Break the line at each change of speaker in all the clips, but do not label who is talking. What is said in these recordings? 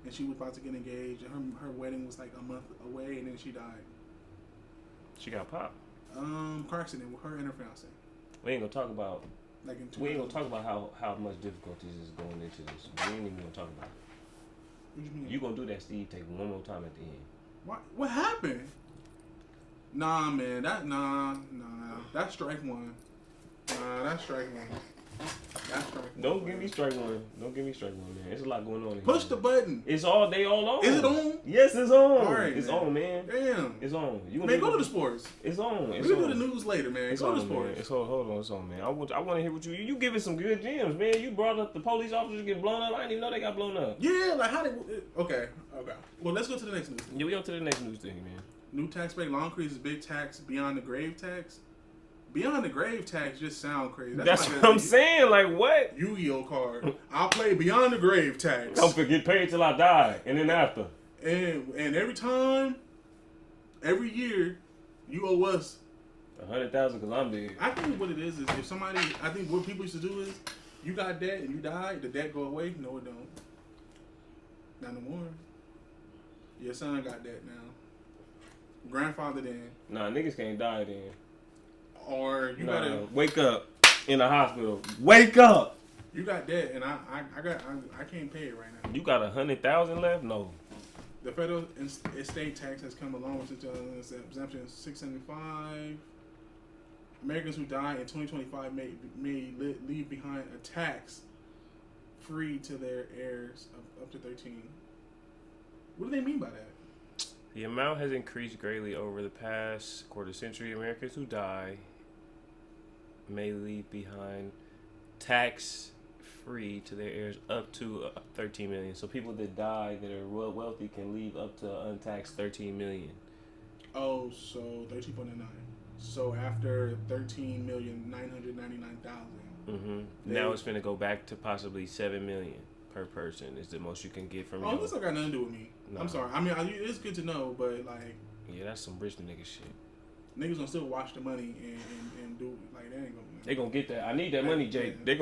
and she was about to get engaged, and her wedding was like a month away, and then she died.
She got popped.
Car accident with her and her fiance.
We ain't gonna talk about.
Like in
We ain't gonna talk about how much difficulties is going into this. We ain't even gonna talk about it.
What you mean?
You gonna do that Steve take one more time at the end.
What happened? Nah, man. Nah. That's strike one. Nah, that's strike one. That's strike one.
Don't give me strike one. Don't give me strike one, man. There's a lot going on.
Push the button.
It's all. They all on.
Is it on?
Yes, it's on.
All right,
it's
man.
on, man.
Damn.
It's on. You
Man, go to the sports.
It's on.
We can do the news later, man. Go to the sports.
It's hold on. It's on, man. I want to hear what you giving some good gems, man. You brought up the police officers getting blown up. I didn't even know they got blown up.
Yeah, like how they. Okay. Well, let's go to the next news thing.
Yeah, we on to the next news thing, man.
New tax break, law increases, big tax, beyond the grave tax. Beyond the grave tax just sound crazy.
That's like what I'm saying. Like what?
Yu-Gi-Oh card. I'll play beyond the grave tax.
Don't forget paid till I die, and then after.
And every year, you owe us
100,000 because I'm dead.
I think what it is if somebody, I think what people used to do is, you got debt and you die, the debt go away. No, it don't. Not no more. Your son got debt now. Grandfather then.
Nah, niggas can't die then.
Or you gotta
wake up in the hospital. Wake up.
You got debt and I can't pay it right now.
You got 100,000 left? No.
The federal estate tax has come along with exemption 675. Americans who die in 2025 may leave behind a tax free to their heirs of up to 13. What do they mean by that?
The amount has increased greatly over the past quarter century. Americans who die may leave behind tax free to their heirs up to 13 million. So people that die that are wealthy can leave up to untaxed 13 million.
Oh, so 13.9. So after 13,999,000.
Mm-hmm. Now it's finna go back to possibly 7 million per person is the most you can get from.
Oh, this don't got nothing to do with me. Nah. I'm sorry. I mean, it's good to know, but like.
Yeah, that's some rich nigga shit.
Niggas gonna still wash the money and do like they ain't gonna.
They gonna get that. I need that money, Jake. Yeah. They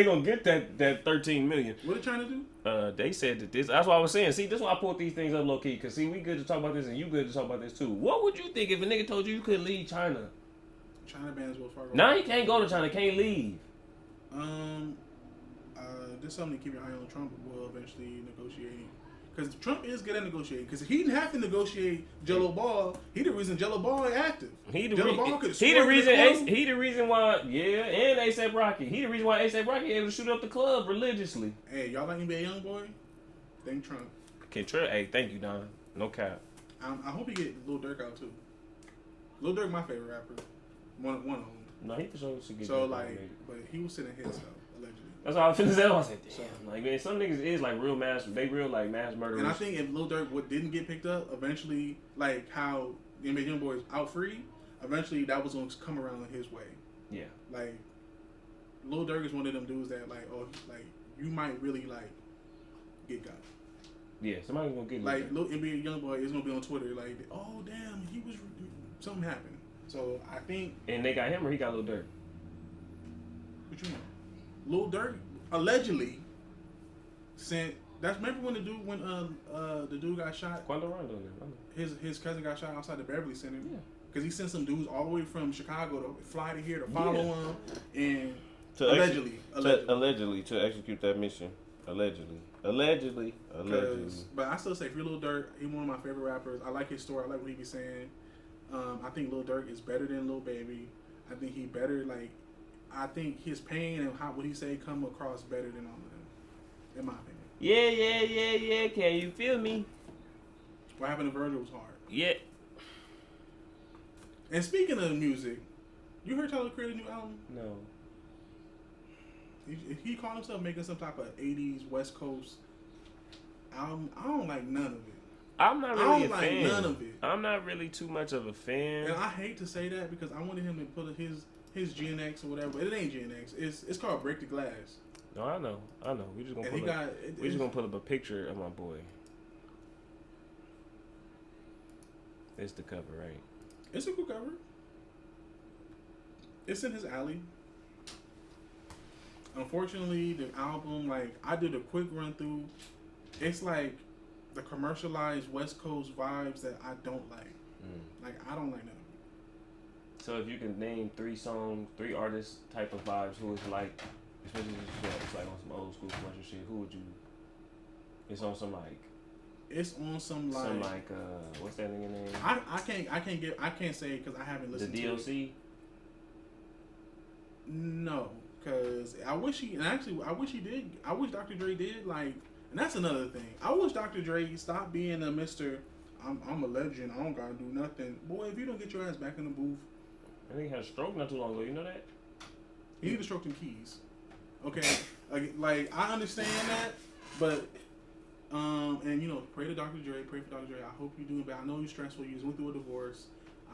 gonna get that 13 million.
What they trying to do?
They said that this. That's what I was saying. See, this is why I pulled these things up low key. Cause see, we good to talk about this, and you good to talk about this too. What would you think if a nigga told you couldn't leave China?
China bans Wells Fargo.
Nah, he can't go to China. Can't leave.
There's something to keep your eye on. Trump will eventually negotiate. Because Trump is good at negotiating. Because he didn't have to negotiate Jello Ball. He the reason Jello Ball ain't active. He the reason
why. Yeah, and ASAP Rocky. He the reason why ASAP Rocky able to shoot up the club religiously.
Hey, y'all like NBA YoungBoy? Thank Trump.
Hey, thank you, Don. No cap.
I hope he get Lil Durk out too. Lil Durk, my favorite rapper. One of them.
No, he for sure should get.
So like, but he was sitting his stuff allegedly.
That's all I was finna say. I said, damn. So, like, man, some niggas is like real mass. They real like mass murderers.
And I think if Lil Durk didn't get picked up, eventually, like how NBA YoungBoy is out free, eventually that was gonna come around his way.
Yeah.
Like, Lil Durk is one of them dudes that like, oh, like you might really like get got.
Yeah, somebody's gonna get
like little NBA YoungBoy is gonna be on Twitter like, oh damn, something happened. So I think.
And they got him or he got Lil Durk?
What you mean? Lil Durk allegedly sent. Remember when the dude got shot?
Quando Rondo.
His cousin got shot outside the Beverly Center. Yeah. Because he sent some dudes all the way from Chicago to fly to here to follow him and allegedly
to execute that mission. Allegedly.
But I still say free Lil Durk. He's one of my favorite rappers. I like his story. I like what he be saying. I think Lil Durk is better than Lil Baby. I think he better I think his pain and what he say come across better than all of them, in my opinion.
Yeah. Can you feel me?
What happened to Virgil was hard.
Yeah.
And speaking of music, you heard Tyler create a new album?
No.
He called himself making some type of 80s West Coast album. I don't like none of it.
I'm not really a fan.
I don't like none of it.
I'm not really too much of a fan.
And I hate to say that because I wanted him to put his Gen X or whatever. But it ain't Gen X. It's called Break the Glass.
No, I know. We just gonna put up a picture of my boy. It's the cover, right?
It's a cool cover. It's in his alley. Unfortunately, the album, like, I did a quick run through. It's like the commercialized West Coast vibes that I don't like. Like I don't like them.
So if you can name 3 songs, 3 artists type of vibes, who is like, especially it's like on some old school commercial shit, who would you? It's on some like.
It's on some like.
What's that nigga name?
I can't say because I haven't listened
to it. The DLC.
No, because I wish he did. I wish Dr. Dre did like, and that's another thing. I wish Dr. Dre stopped being a Mr. I'm a legend. I don't gotta do nothing. Boy, if you don't get your ass back in the booth.
I think he had a stroke not too long ago. You know that?
He need to stroke them keys. Okay, like I understand that, but and you know, pray to Dr. Dre. Pray for Dr. Dre. I hope you're doing bad. I know you're stressful. You just went through a divorce.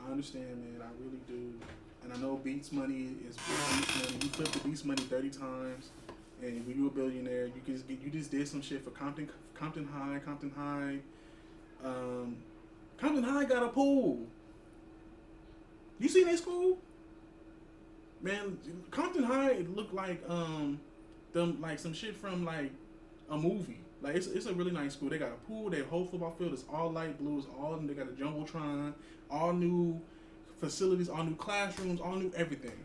I understand, man. I really do. And I know Beats Money is Beats Money. You flipped the Beats Money 30 times, and when you a billionaire, you just did some shit for Compton High. Compton High got a pool. You seen their school? Man, Compton High looked like them like some shit from like a movie. Like it's a really nice school. They got a pool. Their whole football field is all light blues. They got a jumbotron. All new facilities. All new classrooms. All new everything.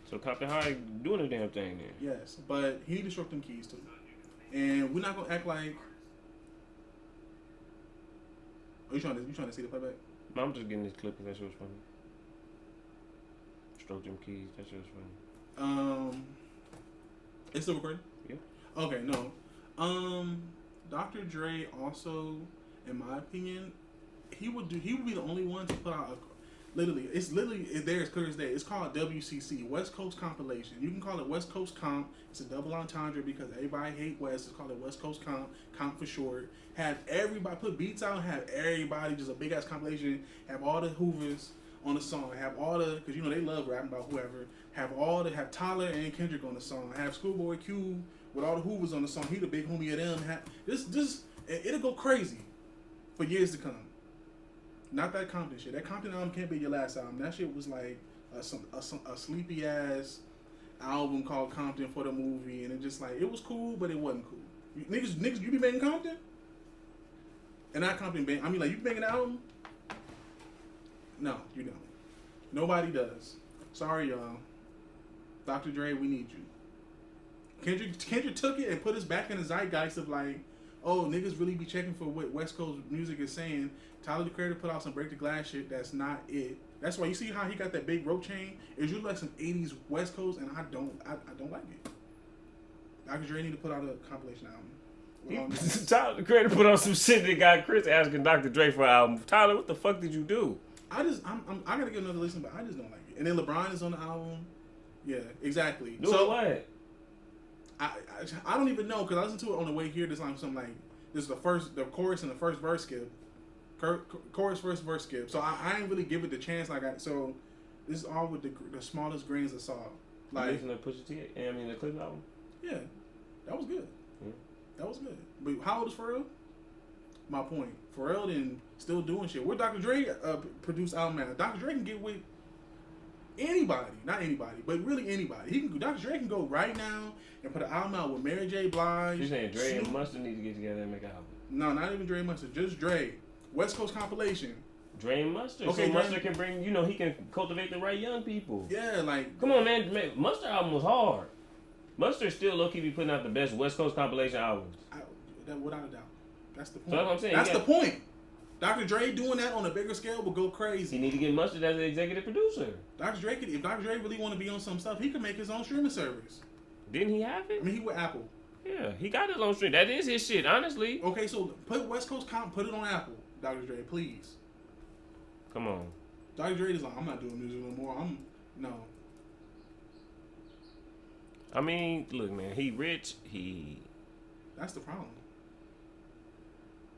So Compton High doing a damn thing there.
Yes, but he need to stroke them keys too. And we're not gonna act like. Are you trying to see the playback?
No, I'm just getting this clip because that shit was funny. Stroke them keys. That shit was funny.
It's still recording?
Yeah. Okay,
no. Dr. Dre also, in my opinion, he would be the only one to put out it's there as clear as day. It's called WCC, West Coast Compilation. You can call it West Coast Comp. It's a double entendre because everybody hate West. It's called it West Coast Comp for short. Have everybody put beats out. Have everybody just a big ass compilation. Have all the Hoovers on the song. Have all the because you know they love rapping about whoever. Have Tyler and Kendrick on the song. Have Schoolboy Q with all the Hoovers on the song. He the big homie of them. It'll go crazy for years to come. Not that Compton shit. That Compton album can't be your last album. That shit was like a sleepy ass album called Compton for the movie, and it just like it was cool, but it wasn't cool. Niggas, you be making Compton? And not Compton band. I mean, like you making an album? No, you don't. Nobody does. Sorry, y'all. Dr. Dre, we need you. Kendrick took it and put us back in the zeitgeist of like, oh, niggas really be checking for what West Coast music is saying. Tyler the Creator put out some Break the Glass shit. That's not it. That's why you see how he got that big rope chain. It's usually like some 80s West Coast, and I don't like it. Dr. Dre need to put out a compilation album.
Tyler the Creator put on some shit that got Chris asking Dr. Dre for an album. Tyler, what the fuck did you do?
I gotta get another listen, but I just don't like it. And then LeBron is on the album. Yeah, exactly.
So what?
I don't even know because I listened to it on the way here. There's like something like this is the chorus and the first verse skip. Chorus, first verse skip. So I ain't really give it the chance. So this is all with the smallest grains of salt. Like
you listen to Pusha T. I mean the Clip album.
Yeah, that was good.
Yeah.
That was good. But how old is Pharrell? My point. Pharrell then still doing shit. Where Dr. Dre produced album now. Dr. Dre can get with anybody, not anybody, but really anybody. Dr. Dre can go right now and put an album out with Mary J. Blige.
You saying Dre and Mustard need to get together and make an album?
No, not even Dre and Mustard, just Dre. West Coast compilation.
Dre and Mustard.
Okay,
so Mustard can bring, he can cultivate the right young people.
Yeah, like
come on, man. Mustard album was hard. Mustard still low-key be putting out the best West Coast compilation albums.
Without a doubt. That's the point.
So that's what I'm saying.
That's the point. Dr. Dre doing that on a bigger scale would go crazy.
He need to get Mustard as an executive producer.
If Dr. Dre really want to be on some stuff, he could make his own streaming service.
Didn't he have it?
I mean, he with Apple.
Yeah, he got his own stream. That is his shit, honestly.
Okay, so put West Coast comp, put it on Apple, Dr. Dre, please.
Come on.
Dr. Dre is like, I'm not doing music no more. No.
I mean, look, man, he rich.
That's the problem.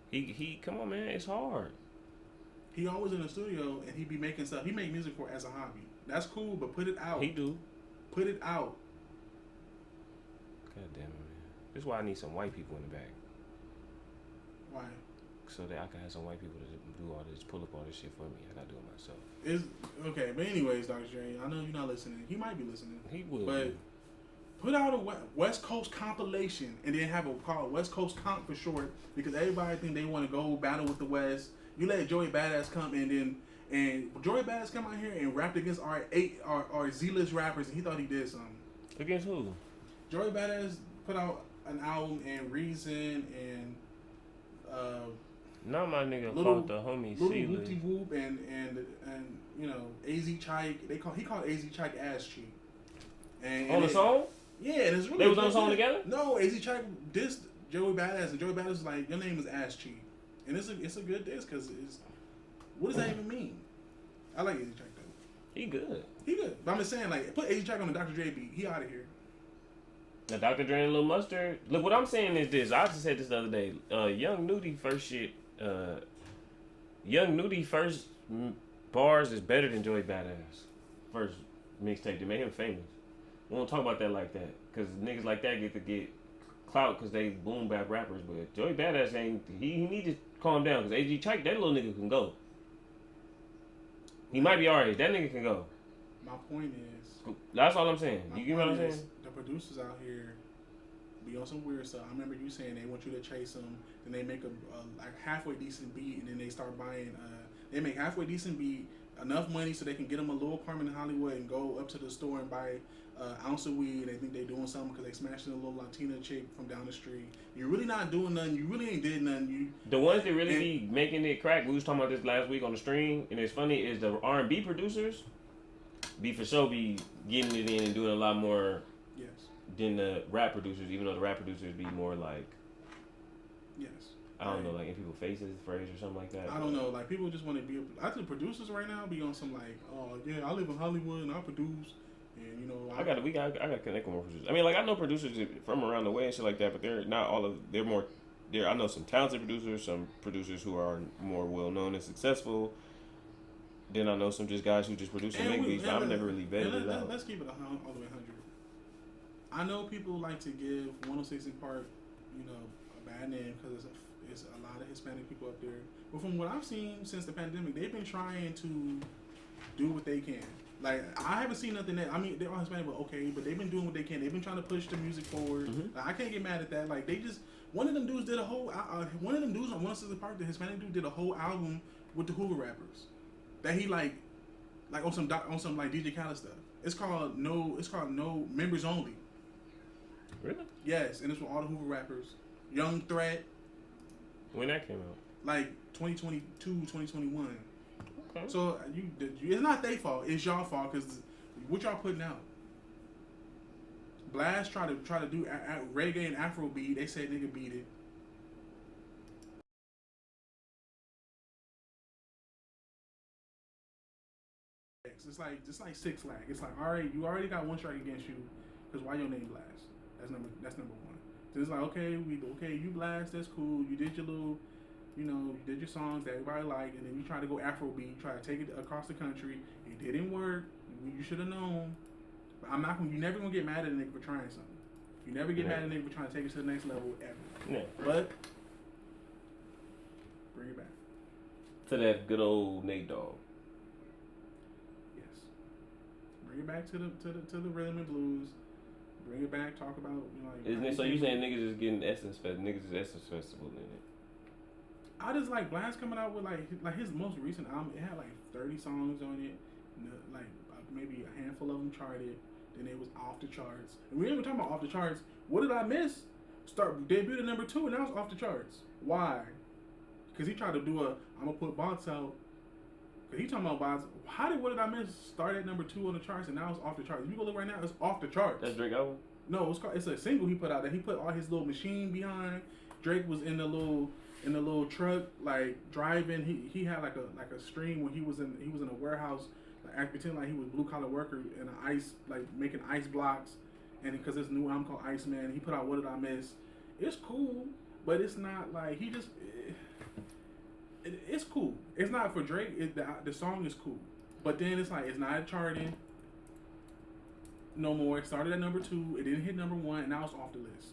He come on, man, it's hard.
He always in the studio and he be making stuff. He make music as a hobby. That's cool, but put it out.
He do.
Put it out.
God damn it, man. That's why I need some white people in the back.
Why?
So that I can have some white people to do all this, pull up all this shit for me. I gotta do it myself.
It's okay, but anyways, Dr. Dre, I know you're not listening. He might be listening.
He would.
But Put out a West Coast compilation and then have a call West Coast comp for short because everybody think they want to go battle with the West. You let Joey Badass come and Joey Badass come out here and rapped against our Z-list rappers and he thought he did something.
Against who?
Joey Badass put out an album and Reason and
not my nigga called the homie
Little Whoopty Whoop and you know AZ Chike. He called AZ Chike ass cheek.
On the song?
Yeah, and it's really
they was on the song together.
No, AZ Chike dissed Joey Badass, and Joey Badass was like, "Your name is ass cheek," and it's a good diss because it's what does that even mean? I like AZ Chike though.
He good.
But I'm just saying, like, put AZ Chike on the Dr. Dre beat. He out of here.
The Dr. Dre and Lil Mustard. Look, what I'm saying is this. I just said this the other day. Young Nudie first shit. Young Nudie first bars is better than Joey Badass first mixtape. They made him famous. We don't talk about that like that because niggas like that get clout because they boom bap rappers. But Joey Badass ain't. He need to calm down because AG Chike, that little nigga can go. He might be our age. That nigga can go.
My point is.
That's all I'm saying. You get what I'm saying?
The producers out here be on some weird stuff. I remember you saying they want you to chase them, then they make a like halfway decent beat, and then they start buying. They make halfway decent beat, enough money so they can get them a little apartment in Hollywood and go up to the store and buy an ounce of weed. They think they're doing something because they smashing a little Latina chick from down the street. You're really not doing nothing. You really ain't did nothing. The ones that really
be making it crack. We was talking about this last week on the stream, and it's funny is the R&B producers be for sure be getting it in and doing a lot more.
Yes.
Than the rap producers, even though the rap producers be more like.
Yes.
I don't know, like in people's faces, phrase or something like that.
I don't know, like people just want to be. I think producers right now be on some like, oh yeah, I live in Hollywood and I produce, and you know. I got to connect with more producers. I mean, like I know producers from around the way and shit like that, but they're not all of. They're more. I know some talented producers, some producers who are more well known and successful. Then I know some just guys who just produce and make beats, but I've never really vetted it out. Let's keep it all the way 100. I know people like to give 106 in Park, you know, a bad name because it's a lot of Hispanic people up there. But from what I've seen since the pandemic, they've been trying to do what they can. Like, I haven't seen nothing that, I mean, they're all Hispanic, but okay, but they've been doing what they can. They've been trying to push the music forward. Mm-hmm. Like, I can't get mad at that. Like, they just, one of them dudes did a whole, one of them dudes on 106 in Park, the Hispanic dude did a whole album with the Hoover rappers. That he like on some like DJ Khaled stuff. It's called No Members Only.
Really?
Yes, and it's with all the Hoover rappers. Young Threat.
When that came out?
Like 2022, 2021.
Okay.
So it's not their fault. It's y'all fault because what y'all putting out. Blast try to do reggae and Afrobeat. They said nigga beat it. It's like Six Flags. It's like you already got one strike against you because why your name Blast? That's number one. So it's like okay, you Blast, that's cool. You did your little, you did your songs that everybody liked, and then you try to go Afrobeat, try to take it across the country. It didn't work. You should have known. But you never gonna get mad at a nigga for trying something. You never get mad at a nigga for trying to take it to the next level ever. Yeah. But bring it back
to that good old Nate Dogg.
Bring it back to the rhythm and blues. Bring it back. Talk about like.
Isn't it? So you saying niggas is getting Essence Festival? Niggas is Essence Festival in it.
I just like Blast coming out with like his most recent album. It had like 30 songs on it. Like maybe a handful of them charted. Then it was off the charts. And we ain't even talking about off the charts. What did I miss? Debuted at number 2 and now it's off the charts. Why? Because he tried to do I'm gonna put Bots out. He talking about Bots. What did I miss? Start at number 2 on the charts and now it's off the charts. If you go look right now, it's off the charts.
That's Drake album?
No, it's a single he put out that he put all his little machine behind. Drake was in the little truck like driving. He had like a stream when he was in a warehouse, like pretending like he was blue collar worker in an ice like making ice blocks, and because this new album called Iceman, he put out What Did I Miss? It's cool, but it's not like he just. It's cool. It's not for Drake. The song is cool, but then it's like it's not charting no more. It started at number 2. It didn't hit number 1, and now it's off the list.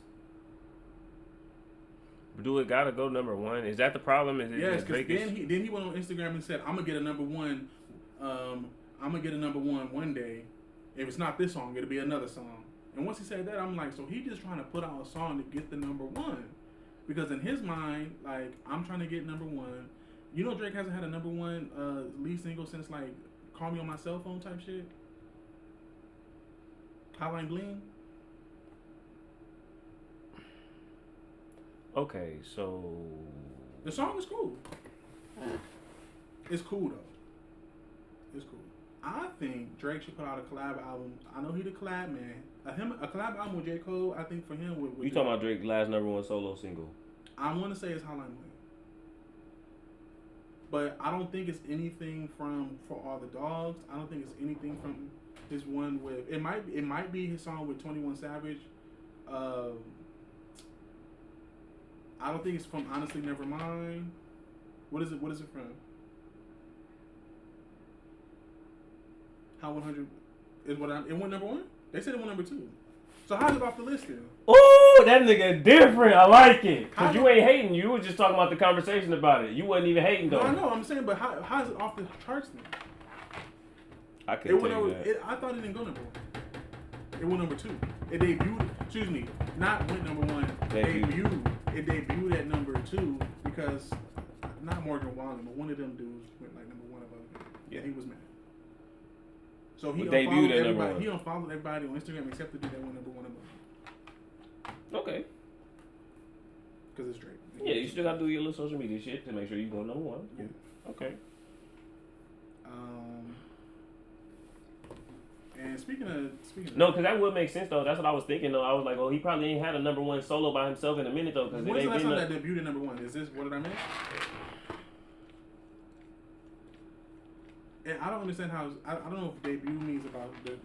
Do it gotta go number 1? Is that the problem? Is it?
Yes, because then he went on Instagram and said, "I'm gonna get a number 1. I'm gonna get a number 1 one day. If it's not this song, it'll be another song." And once he said that, I'm like, so he just trying to put out a song to get the number one. Because in his mind, like, I'm trying to get number one. You know Drake hasn't had a number one lead single since, like, Call Me On My Cell Phone type shit? Hotline Bling?
Okay, so...
The song is cool. It's cool, though. It's cool. I think Drake should put out a collab album. I know he the collab man. A collab album with J. Cole, I think for him would
You talking about Drake's last number one solo single?
I want to say it's Hotline Bling. But I don't think it's anything from For All the Dogs. I don't think it's anything from his one with... It might be his song with 21 Savage. I don't think it's from Honestly Nevermind. What is it from? How 100 is what it went number one? They said it went number two. So how's it off the list then?
Oh, that nigga different. I like it. Because you ain't hating. You were just talking about the conversation about it. You wasn't even hating, though.
No, I know. I'm saying, but how's it off the charts then?
I couldn't tell you that.
I thought it didn't go number one. It went number two. It debuted. Excuse me. Not went number one. Debuted. It debuted at number two because not Morgan Wallen, but one of them dudes went like number one above him. Yeah, he was mad. So he unfollowed everybody. He unfollowed everybody on Instagram except the dude that went number one above.
Okay.
Because it's Drake.
Yeah, you still gotta do your little social media shit to make sure you go number one.
Yeah.
Okay.
And speaking of
no, because that would make sense though. That's what I was thinking though. I was like, well, he probably ain't had a number one solo by himself in a minute though. Because
when's the last time that debuted number one? Is this what did I miss? And I don't understand how. I don't know if debut means about the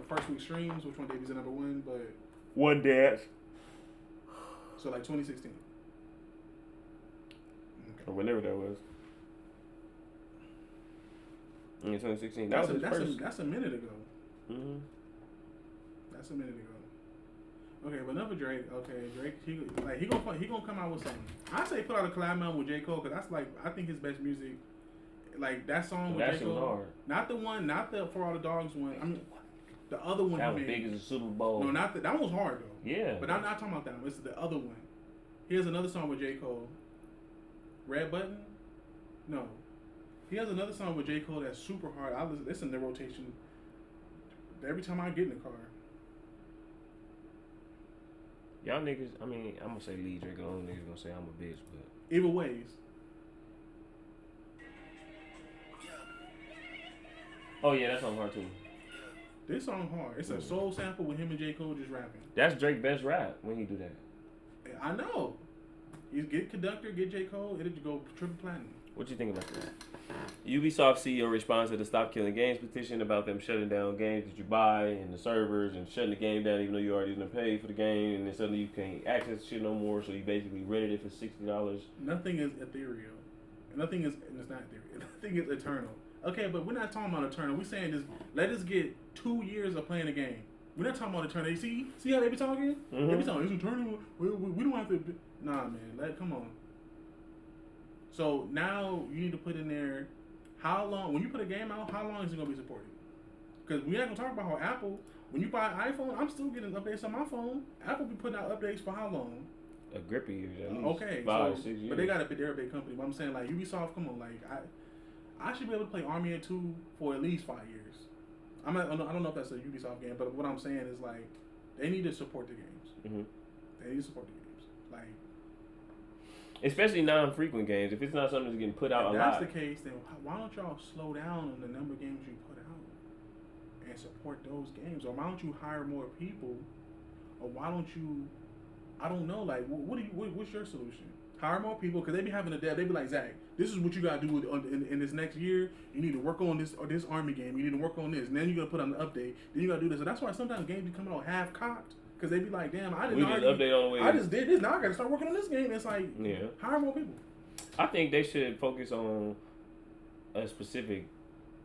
first week streams, which one debuts at number one, but
one dance.
So like 2016.
Okay. Or whenever that was. In 2016.
That's a minute ago.
Mm-hmm.
That's a minute ago. Okay, but enough of Drake. Okay, Drake. He gonna come out with something. I say put out a collab album with J. Cole because that's like I think his best music. Like that song with J. Cole.
Hard.
Not the For All the Dogs one. I mean, the other one.
That was big as a Super Bowl.
No, not that was hard though.
Yeah.
But I'm not talking about that one. It's the other one. Here's another song with J. Cole. Red Button? No. He has another song with J. Cole that's super hard. I listen to the rotation every time I get in the car.
Y'all niggas, I mean, I'm gonna say lead Drake alone. Niggas gonna say I'm a bitch, but
either ways.
Oh yeah, that song hard too.
This song hard. It's a soul sample with him and J. Cole just rapping.
That's Drake's best rap when he do that.
I know. You get Conductor, get J. Cole, it'll go triple platinum.
What you think about that? Ubisoft CEO responds to the Stop Killing Games petition about them shutting down games that you buy and the servers and shutting the game down even though you already didn't pay for the game and then suddenly you can't access the shit no more, so you basically rented it for $60.
Nothing is ethereal. Nothing is, and it's not ethereal. Nothing is eternal. Okay, but we're not talking about eternal. We're saying this, let us get 2 years of playing a game. We're not talking about eternal. See how they be talking? Mm-hmm. They be talking, it's eternal. We don't have to. Nah, man. Come on. So now you need to put in there how long, when you put a game out, how long is it going to be supported? Because we're not going to talk about how Apple, when you buy an iPhone, I'm still getting updates on my phone. Apple be putting out updates for how long?
A grip of years, at least.
Okay.
5, 6 years.
But they're a big company. But I'm saying, like, Ubisoft, come on, like, I should be able to play Army of 2 for at least 5 years. I don't know if that's a Ubisoft game, but what I'm saying is, like, they need to support the games.
Mm-hmm.
They need to support the games. Like,
especially non-frequent games. If it's not something that's getting put out a lot. If
that's the case, then why don't y'all slow down on the number of games you put out and support those games? Or why don't you hire more people? Or why don't you, I don't know, like, what's your solution? Hire more people, because they be having a dev. They be like, Zach, this is what you got to do in this next year. You need to work on this Army game. You need to work on this. And then you got to put on the update. Then you got to do this. So that's why sometimes games be coming out half-cocked. Because they be like, damn, I didn't
update on the way.
I just did this. Now I got to start working on this game. It's like, hire more people.
I think they should focus on a specific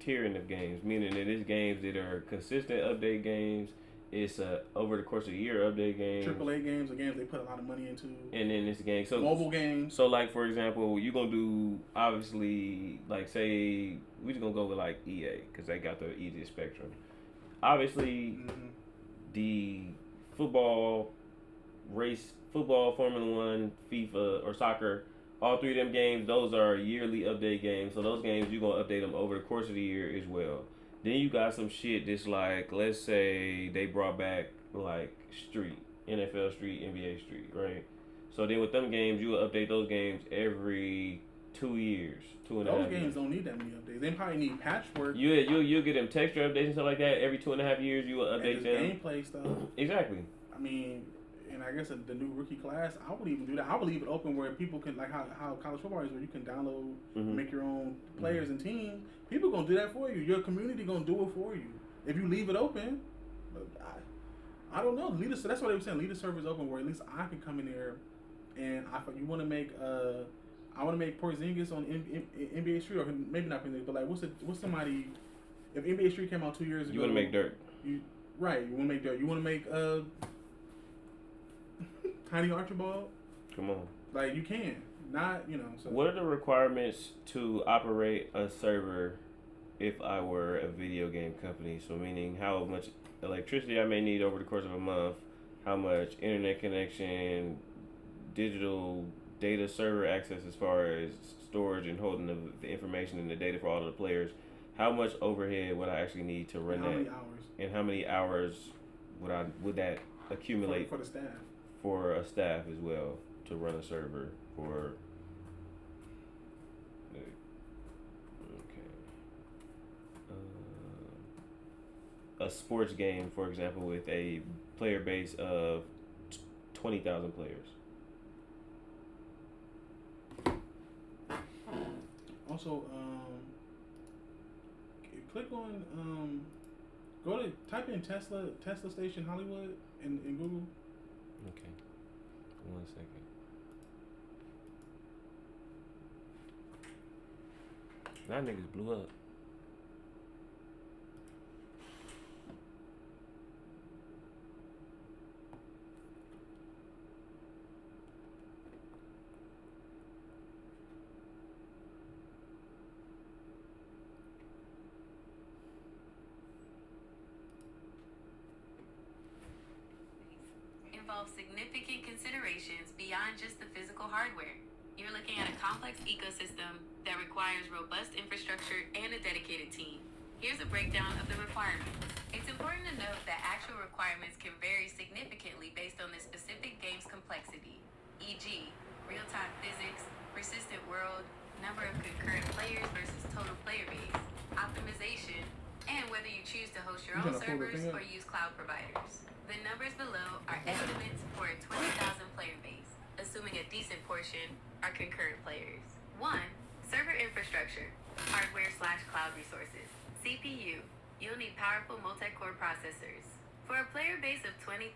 tiering of games, meaning that it's games that are consistent update games. It's over the course of a year update games.
AAA games are games they put a lot of money into.
And then it's games. So
mobile games.
So like for example, you're gonna do obviously like say we just gonna go with like EA because they got the easiest spectrum. Obviously, the football, Formula One, FIFA, or soccer. All three of them games, those are yearly update games. So those games, you're going to update them over the course of the year as well. Then you got some shit that's like, let's say they brought back like Street, NFL Street, NBA Street, right? So then with them games, you will update those games every 2 years, 2.5 years.
Those games don't need that many updates. They probably need patchwork.
You'll get them texture updates and stuff like that. Every 2.5 years, you will update them.
Gameplay stuff.
Exactly.
I mean, and I guess the new rookie class, I would even do that. I would leave it open where people can, like how college football is, where you can download, make your own players and teams. People gonna do that for you. Your community gonna do it for you if you leave it open. I don't know. That's what they were saying. Leave the servers open where at least I can come in there, and you want to make I want to make Porzingis on NBA Street, or maybe not Porzingis, but like what's somebody, if NBA Street came out 2 years ago,
you want to make Dirk.
You want to make Dirk. You want to make Tiny Archibald.
Come on.
Like you can not So.
What are the requirements to operate a server if I were a video game company? So meaning how much electricity I may need over the course of a month, how much internet connection, digital data server access as far as storage and holding the information and the data for all of the players, how much overhead would I actually need to run that?
How many hours?
And how many hours would that accumulate
for the staff?
For a staff as well to run a server for. A sports game, for example, with a player base of 20,000 players.
Also, click on type in Tesla Station Hollywood in Google.
Okay, 1 second. That niggas blew up.
Involves significant considerations beyond just the physical hardware. You're looking at a complex ecosystem that requires robust infrastructure and a dedicated team. Here's a breakdown of the requirements. It's important to note that actual requirements can vary significantly based on the specific game's complexity, e.g., real-time physics, persistent world, number of concurrent players versus total player base, optimization, and whether you choose to host your own servers or use cloud providers. The numbers below are estimates for a 20,000 player base, assuming a decent portion are concurrent players. 1. Server infrastructure, hardware/cloud resources. CPU, you'll need powerful multi-core processors. For a player base of 20,000,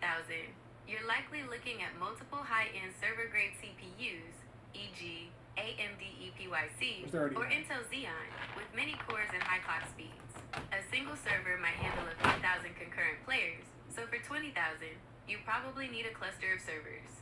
you're likely looking at multiple high-end server-grade CPUs, e.g. AMD EPYC or Intel Xeon, with many cores and high clock speeds. A single server might handle a few thousand concurrent players, so for 20,000, you probably need a cluster of servers.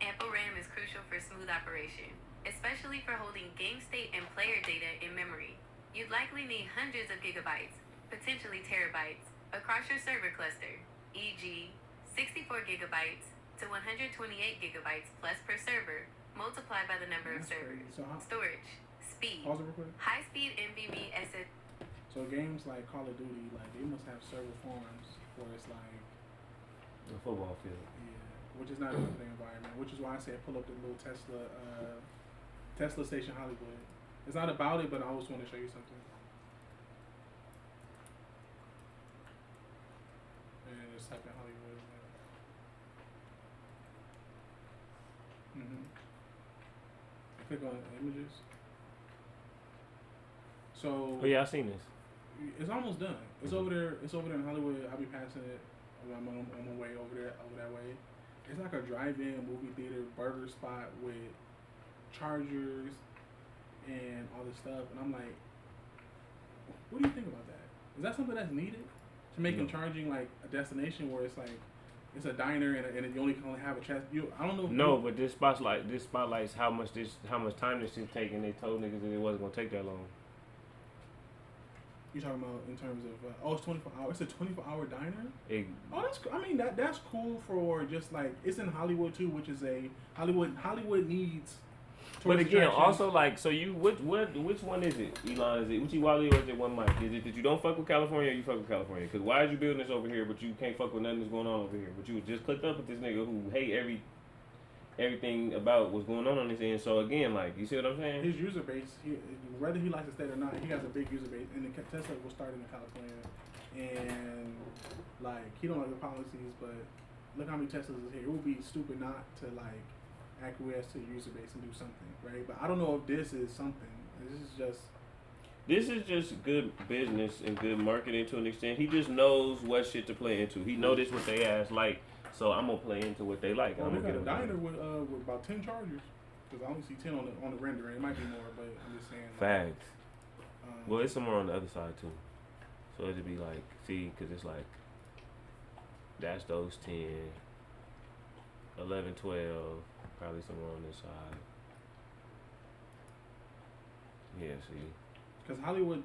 Ample RAM is crucial for smooth operation, especially for holding game state and player data in memory. You'd likely need hundreds of gigabytes, potentially terabytes, across your server cluster, e.g. 64 gigabytes to 128 gigabytes plus per server, multiplied by the number of servers. Storage, speed, high-speed NVMe SSD.
So games like Call of Duty, like they must have server farms where it's like
the football field.
Yeah, which is not a good environment. Which is why I said pull up the little Tesla Station Hollywood. It's not about it, but I always want to show you something. And just type in Hollywood. Click on images. So.
Oh yeah, I've seen this.
It's almost done. It's over there. It's over there in Hollywood. I'll be passing it. I'm on my way over that way. It's like a drive-in movie theater burger spot with chargers and all this stuff. And I'm like, what do you think about that? Is that something that's needed to make charging like a destination where it's like it's a diner and you only can have a chest? I don't know.
No, but this spotlights how much time this shit take, and they told niggas that it wasn't gonna take that long.
You talking about in terms of it's 24 hours. It's a 24-hour diner.
It,
That's cool for just like it's in Hollywood too, which is a Hollywood needs.
but again,
attractions.
also like, so you which one is it? Elon, is it Uchi Wally or is it one Mike? Is it that you don't fuck with California or you fuck with California? Because why is you building this over here, but you can't fuck with nothing that's going on over here? But you just clicked up with this nigga who hate everything about what's going on this end. So again, like, you see what I'm saying?
His user base, whether he likes to stay or not, he has a big user base, and the Tesla was started in California, and like he don't like the policies, but look how many Teslas is here. It would be stupid not to like acquiesce to the user base and do something, right? But I don't know if this is something. This is just
good business and good marketing to an extent. He just knows what shit to play into. He know this what they ass like, so I'm gonna play into what they like.
Well,
I'm
we
gonna
got
get
a
them.
diner with about 10 chargers. Because I only see 10 on the rendering. It might be more, but I'm just saying.
Facts. Well, it's somewhere on the other side too. So it'd be like, see, because it's like, that's those 10, 11, 12, probably somewhere on this side. Yeah, see.
Because Hollywood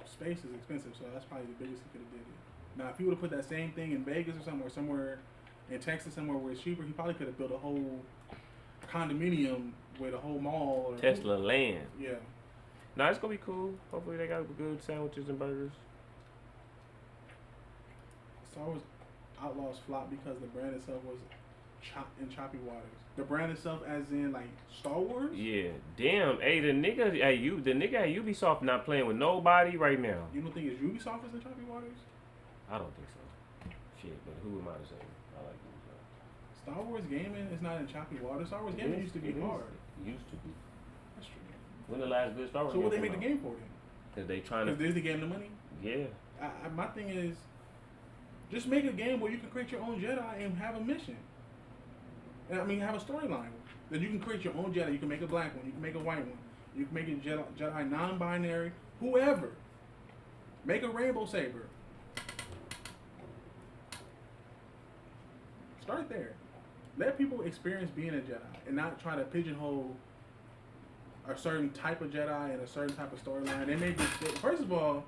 space is expensive, so that's probably the biggest he could have did it. Now, if he would have put that same thing in Vegas or somewhere in Texas, somewhere where it's cheaper, he probably could have built a whole condominium with a whole mall. Or
Tesla land.
Yeah.
Nah, it's gonna be cool. Hopefully they got good sandwiches and burgers.
Star Wars Outlaws flopped because the brand itself was in choppy waters. The brand itself, as in like Star Wars.
Yeah, damn. Hey, the nigga at Ubisoft not playing with nobody right now.
You don't think it's Ubisoft is in choppy waters?
I don't think so. Shit, but who am I to say? I like Ubisoft.
Star Wars gaming is not in choppy waters. Star Wars gaming used to be hard.
It used to be.
That's true.
When the last good Star Wars?
So what they
came
make the
out?
game for then?
Cause they trying to.
Because there's the game the money.
Yeah.
My thing is, just make a game where you can create your own Jedi and have a mission. And, I mean, have a storyline. Then you can create your own Jedi. You can make a black one. You can make a white one. You can make a Jedi non-binary. Whoever. Make a rainbow saber. Start there. Let people experience being a Jedi and not try to pigeonhole a certain type of Jedi and a certain type of storyline. They may be, first of all,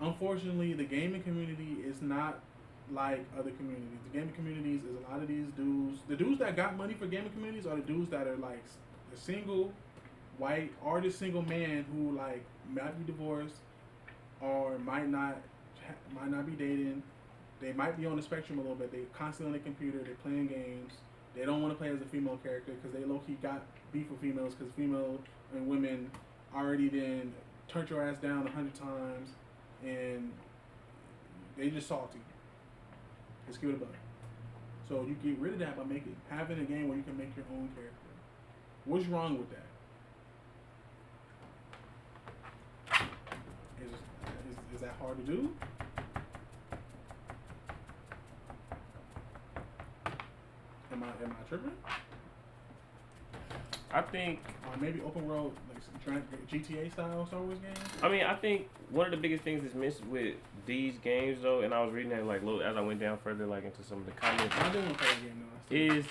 unfortunately, the gaming community is not like other communities. The gaming communities is a lot of these dudes. The dudes that got money for gaming communities are the dudes that are like a single white or the single man who like might be divorced or might not be dating. They might be on the spectrum a little bit. They constantly on the computer. They're playing games. They don't want to play as a female character because they low-key got beef with females because female and women already then turned your ass down 100 times and they just salty. Let's give it a buck. So you get rid of that by having a game where you can make your own character. What's wrong with that? Is that hard to do? Am I tripping?
I think.
Or maybe open world, like GTA style Star Wars games?
I mean, I think one of the biggest things that's missed with these games, though, and I was reading that like as I went down further, like into some of the comments,
I do want to play the game though.
is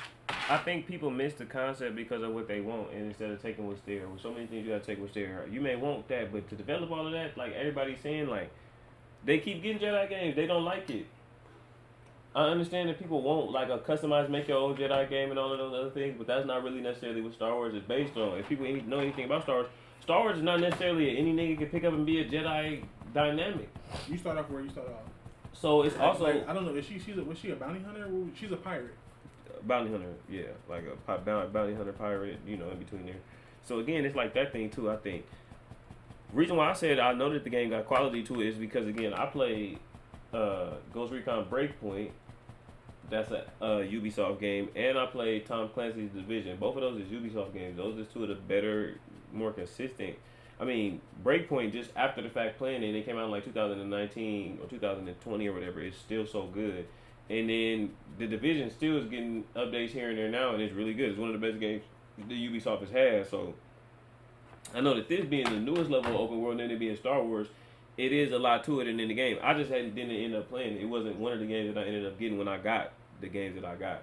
I think people miss the concept because of what they want, and instead of taking what's there. With so many things you gotta take what's there. You may want that, but to develop all of that, like everybody's saying, like they keep getting Jedi games, they don't like it. I understand that people want like a customized make your own Jedi game and all of those other things, but that's not really necessarily what Star Wars is based on. If people know anything about Star Wars is not necessarily any nigga can pick up and be a Jedi dynamic.
You start off where you start off.
So it's also
I don't know. Was she a bounty hunter? She's a pirate.
Bounty hunter, yeah, like a bounty hunter pirate, in between there. So again, it's like that thing too. I think reason why I said I know that the game got quality to it is because again I played Ghost Recon Breakpoint. That's a Ubisoft game, and I played Tom Clancy's Division. Both of those is Ubisoft games. Those are two of the better, more consistent. I mean, Breakpoint, just after the fact playing it came out in like 2019 or 2020 or whatever. It's still so good. And then the Division still is getting updates here and there now, and it's really good. It's one of the best games the Ubisoft has had. So I know that this being the newest level of open world and it being Star Wars, it is a lot to it in the game. I just didn't end up playing it. It wasn't one of the games that I ended up getting when I got the games that I got.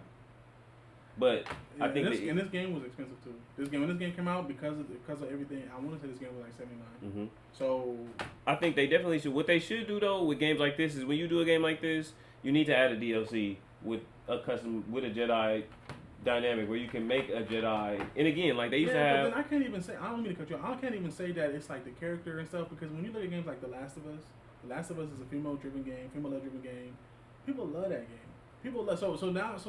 But
Yeah,
I think
and this game was expensive too. When this game came out, because of everything, I want to say this game was like $79.
Mm-hmm.
So
I think they definitely should. What they should do though with games like this is when you do a game like this, you need to add a DLC with a Jedi dynamic where you can make a Jedi. And again, like they used to have.
But then I can't even say. I don't mean to cut you off. I can't even say that it's like the character and stuff, because when you look at games like The Last of Us is a female-driven game, female-led-driven game. People love that game. People love so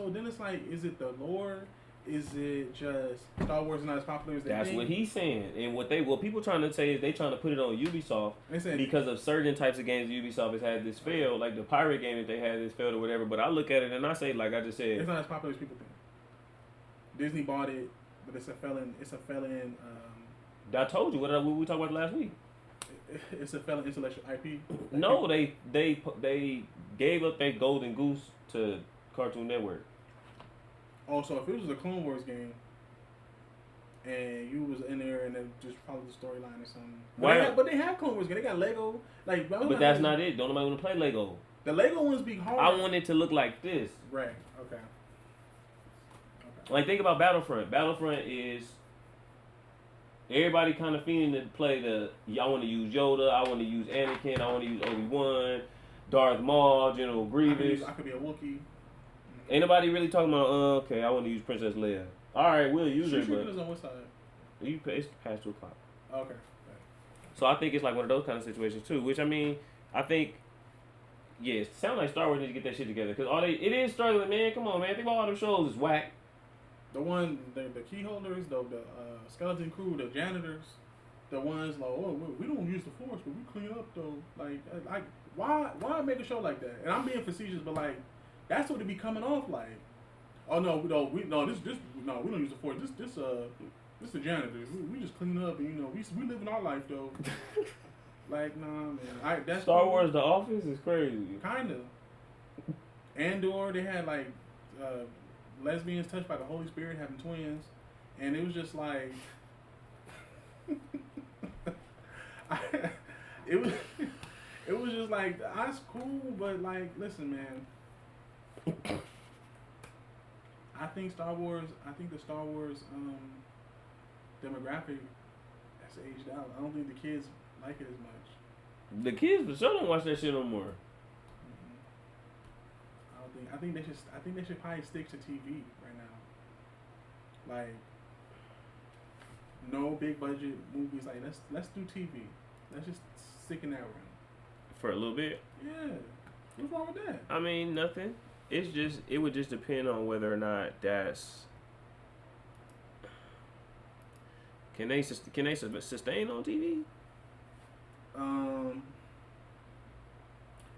then it's like, is it the lore? Is it just Star Wars is not as popular as they
That's
think?
what he's saying. And what people trying to say is they trying to put it on Ubisoft because of certain types of games Ubisoft has had this fail, like the pirate game that they had this failed or whatever. But I look at it and I say, like I just said,
it's not as popular as people think. Disney bought it, but it's a felon.
I told you what we talked about last week.
It's a felon intellectual IP.
No, they gave up their golden goose to Cartoon Network.
Oh, so if it was a Clone Wars game, and you was in there and then just followed the storyline or something. But they have Clone Wars games. They got Lego.
But that's not it. Don't nobody want to play Lego.
The Lego ones be hard.
I want it to look like this.
Right. Okay.
Like, think about Battlefront. Battlefront is everybody kind of feeling to play I want to use Yoda, I want to use Anakin, I want to use Obi-Wan, Darth Maul, General Grievous.
I could be a Wookiee.
Ain't nobody really talking about, okay, I want to use Princess Leia. Alright, we'll use her, but...
on what side?
It's past 2 o'clock.
Okay.
So I think it's like one of those kind of situations, too. Which, I mean, I think... Yeah, it sounds like Star Wars needs to get that shit together. Because it is struggling, man. Come on, man. Think about all them shows. It's whack.
The key holders, the skeleton crew, the janitors, the ones like, oh, we don't use the Force, but we clean up though. Like why make a show like that? And I'm being facetious, but like that's what it be coming off like. Oh no, we don't use the Force. This the janitors. We just clean up, and we living our life though. Like, nah, man. That's
Star Wars The Office is crazy.
Kinda. Andor, they had like lesbians touched by the Holy Spirit having twins, and it was just like it was just like, that's cool, but like, listen, man, I think the Star Wars demographic has aged out. I don't think the kids like it as much.
The kids for sure don't watch that shit no more.
I think they should probably stick to TV right now. Like, no big budget movies. Like, let's do TV. Let's just stick in that realm
for a little bit.
Yeah, what's wrong with that?
I mean, nothing. It would just depend on whether or not that's can they sustain on TV.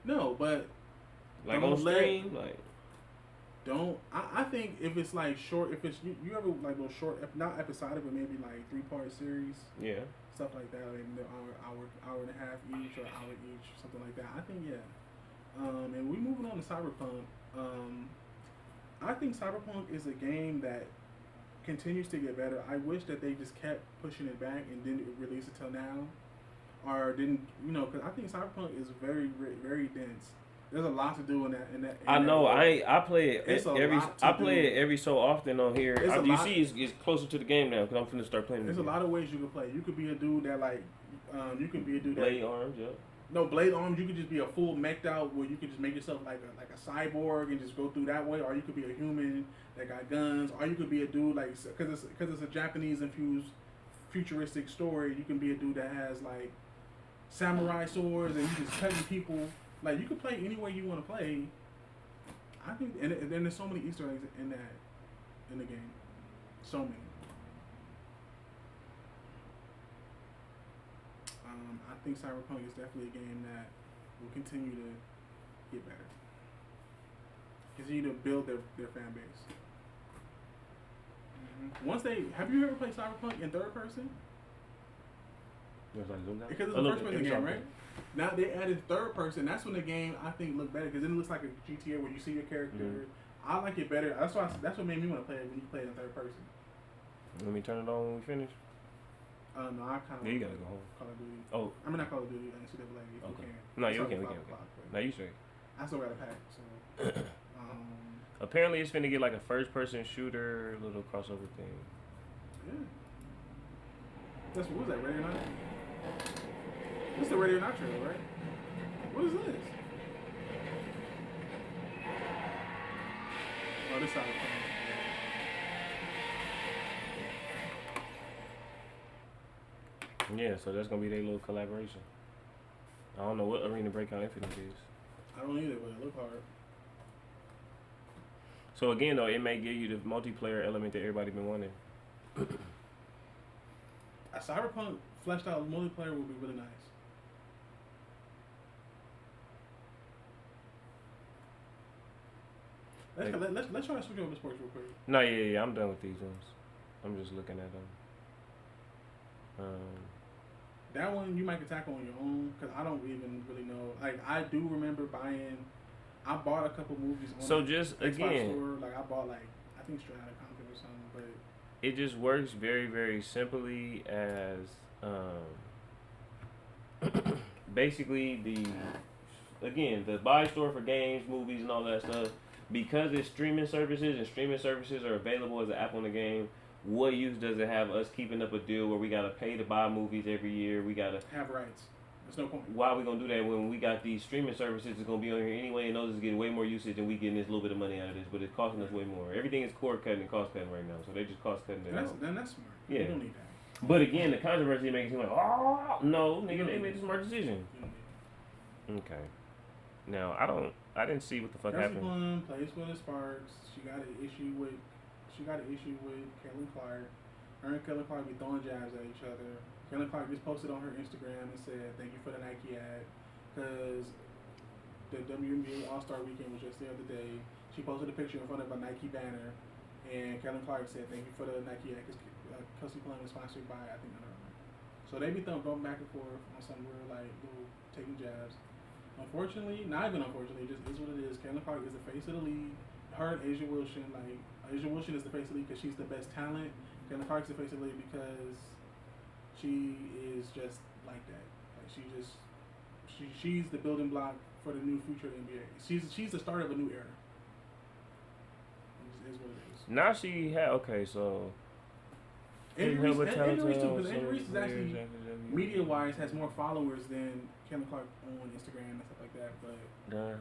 No, but
like on stream, like
I think if it's like short, if it's you ever like those short, not episodic, but maybe like 3-part series,
yeah, stuff
like that, like hour and a half each or hour each, something like that. I think and we moving on to Cyberpunk. I think Cyberpunk is a game that continues to get better. I wish that they just kept pushing it back and didn't release it till now, or didn't, because I think Cyberpunk is very, very dense. There's a lot to do in that.
I know. I play it every so often on here. You see, it's closer to the game now because I'm finna start playing.
There's a lot of ways you can play. You could be a dude that you could be a dude that
blade arms, yeah.
No, blade arms. You could just be a full mech'd out where you could just make yourself like a cyborg and just go through that way, or you could be a human that got guns, or you could be a dude like because it's a Japanese infused futuristic story. You can be a dude that has like samurai swords and you just cutting people. Like, you can play any way you want to play. I think, and then there's so many Easter eggs in the game. So many. I think Cyberpunk is definitely a game that will continue to get better. Continue to build their fan base. Have you ever played Cyberpunk in third person? Because it's a first person game, right? Now they added third person. That's when the game, I think, looked better because then it looks like a GTA where you see your character. Mm-hmm. I like it better. That's what made me want to play it when you play it in third person.
Let me turn it on when we finish.
No, I kind of.
Yeah, you gotta go home.
Call of Duty.
Oh,
I mean, not Call of Duty. NCAA. If
okay.
You can.
No, you can. No, you straight.
I still got a pack. So.
Apparently, it's finna get like a first-person shooter, little crossover thing.
Yeah. That's what was that, Radio Night? This is the Radio Night trailer, right? What is this? Oh, this side of the
Yeah, so that's gonna be their little collaboration. I don't know what Arena Breakout Infinite is.
I don't either, but it look hard.
So again, though, it may give you the multiplayer element that everybody been wanting.
A Cyberpunk fleshed out multiplayer would be really nice. Let's try to switch over to sports real quick.
No, yeah, I'm done with these ones. I'm just looking at them.
That one you might can tackle on your own because I don't even really know. Like I do remember buying. I bought a couple movies on
So just
Xbox
again,
store. Like I bought I think straight out of Compton or something, but
it just works very, very simply as basically the buy store for games, movies, and all that stuff. Because it's streaming services and streaming services are available as an app on the game, what use does it have us keeping up a deal where we gotta pay to buy movies every year? We gotta
have rights. There's no point.
Why are we gonna do that when we got these streaming services that's gonna be on here anyway, and those is getting way more usage, and we getting this little bit of money out of this, but it's costing us way more. Everything is cord cutting and cost cutting right now, so they're just cost cutting it out.
Then that's smart.
Yeah.
You don't need that.
But again, the controversy makes it seem like, oh no, nigga, they made a smart decision. Okay. Now I didn't see what the fuck happened.
Plum plays for the Sparks. She got an issue with Caitlin Clark. Her and Caitlin Clark be throwing jabs at each other. Caitlin Clark just posted on her Instagram and said, "Thank you for the Nike ad," because the WNBA All-Star Weekend was just the other day. She posted a picture in front of a Nike banner, and Caitlin Clark said, "Thank you for the Nike ad," because Kelsey Plum is sponsored by I think Under Armour. So they be going back and forth on some real little taking jabs. Unfortunately, not even unfortunately, just is what it is. Caitlin Clark is the face of the league. Her and Asia Wilson, Asia Wilson is the face of the league because she's the best talent. Caitlin Clark is the face of the league because she is just like that. She's the building block for the new future of the NBA. She's the start of a new era. It is what it is.
Now she had so.
Andrew Reese too, because Andrew Reese is actually media-wise has more followers than Caitlin Clark on Instagram and stuff like that. But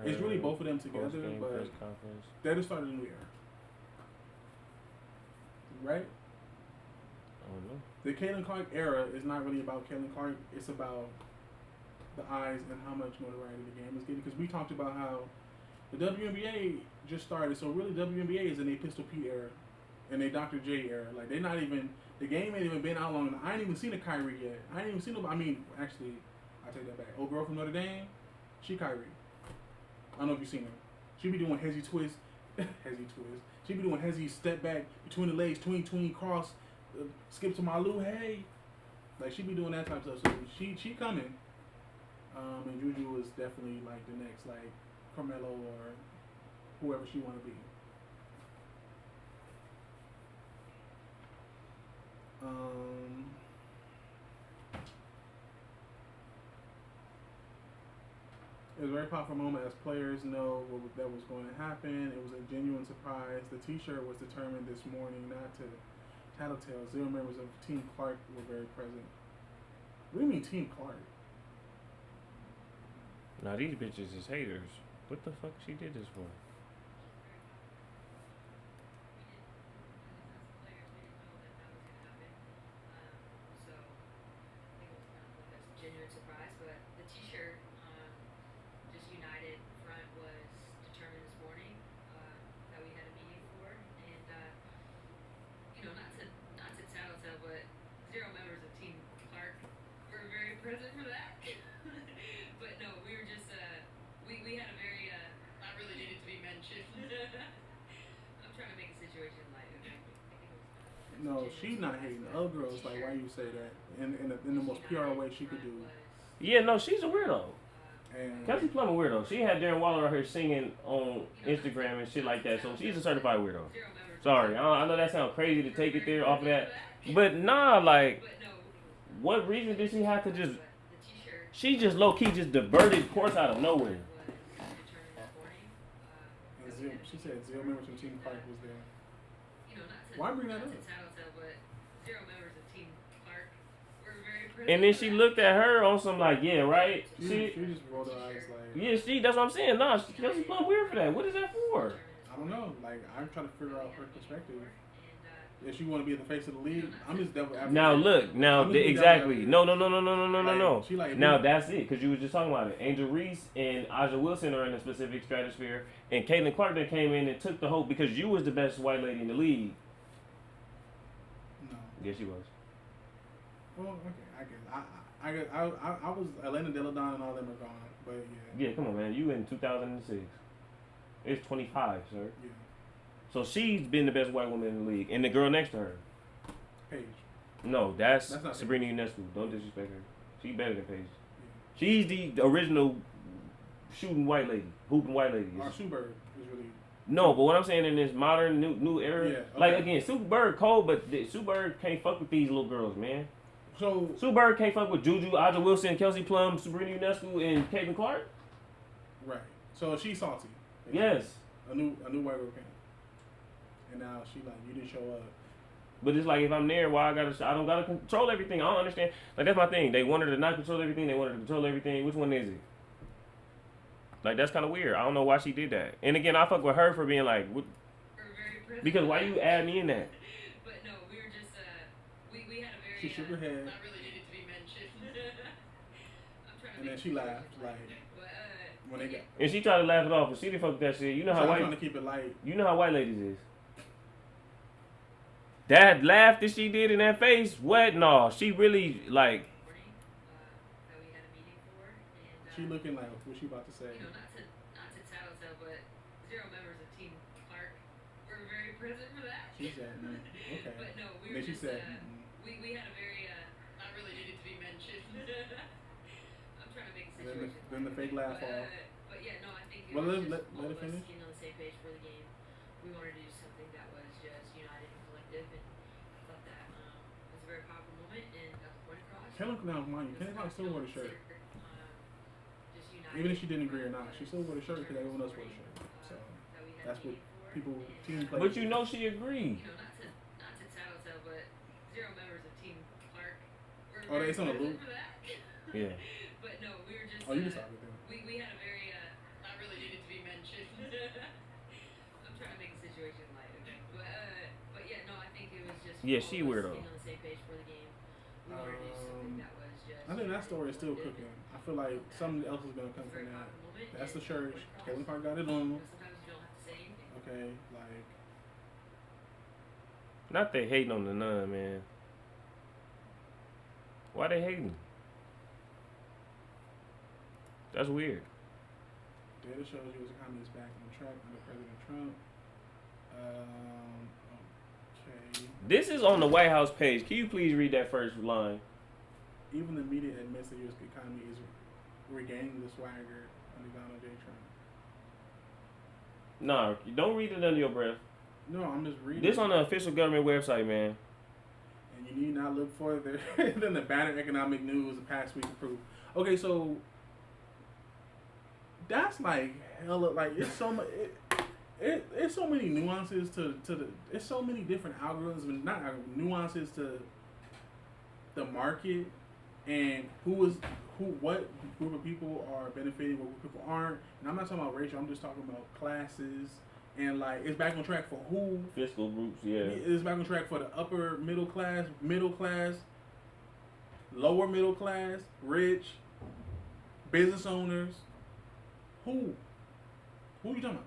it's really both of them together. But they're the start of the new era, right?
I don't know.
The Caitlin Clark era is not really about Caitlin Clark. It's about the eyes and how much notoriety the game is getting. Because we talked about how the WNBA just started. So really, WNBA is in a Pistol Pete era and a Dr. J era. Like they're not even. The game ain't even been out long enough. I ain't even seen a Kyrie yet. I ain't even seen I mean, actually, I take that back. Old girl from Notre Dame, she Kyrie. I don't know if you've seen her. She be doing hezzy twist. She be doing hezzy step back between the legs, tween cross, skip to Malu, hey. Like she be doing that type of stuff. So she coming. And Juju is definitely the next Carmelo or whoever she want to be. It was a very powerful moment as players know that was going to happen. It was a genuine surprise. The T-shirt was determined this morning not to tattletale. 0 members of Team Clark were very present. What do you mean Team Clark?
Now these bitches is haters. What the fuck she did this for?
Present for that, but no, we were just we had a very not really needed to be mentioned. I'm trying to make a situation light. Okay?
No, she's not hating. The other girls why you say that in the most PR way she could do.
Yeah, no, she's a weirdo.
And
Kelsey Plum a weirdo. She had Darren Waller out here singing on Instagram and shit like that, so she's a certified weirdo. Sorry, I know that sounds crazy to take it there off of that, but nah, what reason did she have to just... She just low-key just diverted course out of nowhere.
She said 0 members from Team Clark was there. Why bring that up?
And then she looked at her on some like, yeah, right?
She just rolled her eyes like.
Yeah, that's what I'm saying. Nah, Kelsey Plum weird for that. What is that for?
I don't know. Like, I'm trying to figure out her perspective. If she want to be in the face of the league, I'm just devil advocate.
Now look, exactly. No.
She like,
Now that's it, because you was just talking about it. Angel Reese and Aja Wilson are in a specific stratosphere, and Caitlin Clark that came in and took the hope because you was the best white lady in the league.
No.
Yes, she was.
Well, okay, I guess I was Elena Delle Donne and all them are gone, but yeah.
Yeah, come on, man. You in 2006. It's 25, sir.
Yeah.
So she's been the best white woman in the league, and the girl next to her.
Paige.
No, that's
not
Sabrina Ionescu. Don't disrespect her. She's better than Paige.
Yeah.
She's the original hooping white lady.
Or Sue Bird is really.
No, but what I'm saying in this modern new era,
Yeah, okay.
like again, Sue Bird cold, but Sue Bird can't fuck with these little girls, man.
So
Sue Bird can't fuck with Juju, Aja Wilson, Kelsey Plum, Sabrina Ionescu, and Caitlin Clark.
right. So she's salty.
Yes.
A new white girl came. And now she like, you didn't show up.
But it's like if I'm there, why I don't gotta control everything. I don't understand. Like that's my thing. They wanted to not control everything. They wanted to control everything. Which one is it? Like that's kind of weird. I don't know why she did that. And again, I fuck with her for being like, what? Because why you add me in that?
But no, we were just we had a very.
She shook her head.
Not really needed to be mentioned. I'm trying to.
And then she laughed like when they got.
And she tried to laugh it off, but she didn't fuck with that shit. You know how
I'm
white.
trying to keep it light.
You know how white ladies is. That laugh that she did in that face, what? No, she really like.
She looking like what she about to say.
You know, not to tattletale, but 0 members of Team Clark were very present for that.
She said, okay.
But no, we
and
were
then she
just,
said,
we had a very not really needed to be mentioned. I'm trying to make a situation.
Then the fake laugh off.
But yeah, no, I think it
Well,
was
let
all
it
of
finish.
us being on the same page for the game. We wanted to do something that was just united and collective, and I thought that was a very powerful moment and got the point across.
Kellogg now, mind you, Kellogg still wore the shirt.
Just united.
Even if she didn't agree or not, she still wore the shirt because everyone else wore the shirt. So that's what people, team players.
But you know she agreed.
You know, not to tattletale, but 0 members of Team Clark were
Oh, they on a loop?
for that.
Yeah.
But no, we were just.
Oh, you just talking to them.
We had a very not really needed to be mentioned. I'm trying to make a situation light, okay? But yeah, no, I think it was just.
Yeah,
all
she
of us
weirdo.
being on the same page for the game. We wanted to do something that was just.
I think that story is still cooking. I feel like something else is gonna come from that. That's the church. Kevin Clark got it on.
Sometimes you don't have to say anything.
Okay, like
Not they hating on the nun, man. Why they hating? That's weird.
data shows U.S. economy is back on track under President Trump. Okay.
This is on the White House page. Can you please read that first line?
Even the media admits the U.S. economy is regaining the swagger under Donald J. Trump.
Nah, don't read it under your breath.
No, I'm just reading.
This on the official government website, man.
And you need not look further than the battered economic news the past week to prove. Okay, so that's like hella, like it's so much. It's so many nuances to the. It's so many different algorithms, and not nuances to the market and what group of people are benefiting, what group of people aren't. And I'm not talking about racial. I'm just talking about classes. And like it's back on track for who?
Fiscal groups, yeah.
It's back on track for the upper middle class, lower middle class, rich, business owners. Who? Who are you talking about?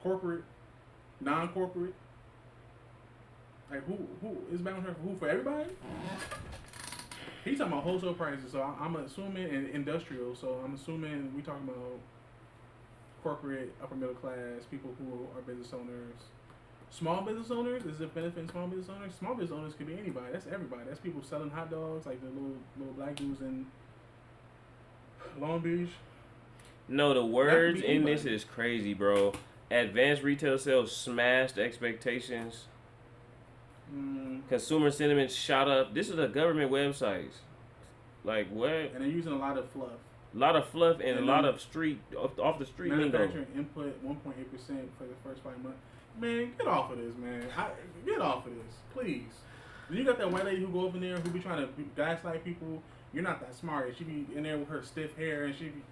Corporate, non-corporate. Like who? Is back on track for who? For everybody? He's talking about wholesale prices, so I'm assuming, and industrial. So I'm assuming we talking about corporate, upper middle class, people who are business owners. Small business owners, is it benefiting small business owners? Small business owners could be anybody. That's everybody. That's people selling hot dogs, like the little black dudes in Long Beach.
No, the words in this is crazy, bro. Advanced retail sales smashed expectations. Consumer sentiment shot up. This is a government website. Like what?
And they're using a lot of fluff.
A lot of fluff and a lot of street off the street lingo.
Manufacturing input 1.8% for the first 5 months. Man, get off of this, man. Get off of this, please. You got that white lady who go over there who be trying to gaslight people. You're not that smart. She be in there with her stiff hair and she be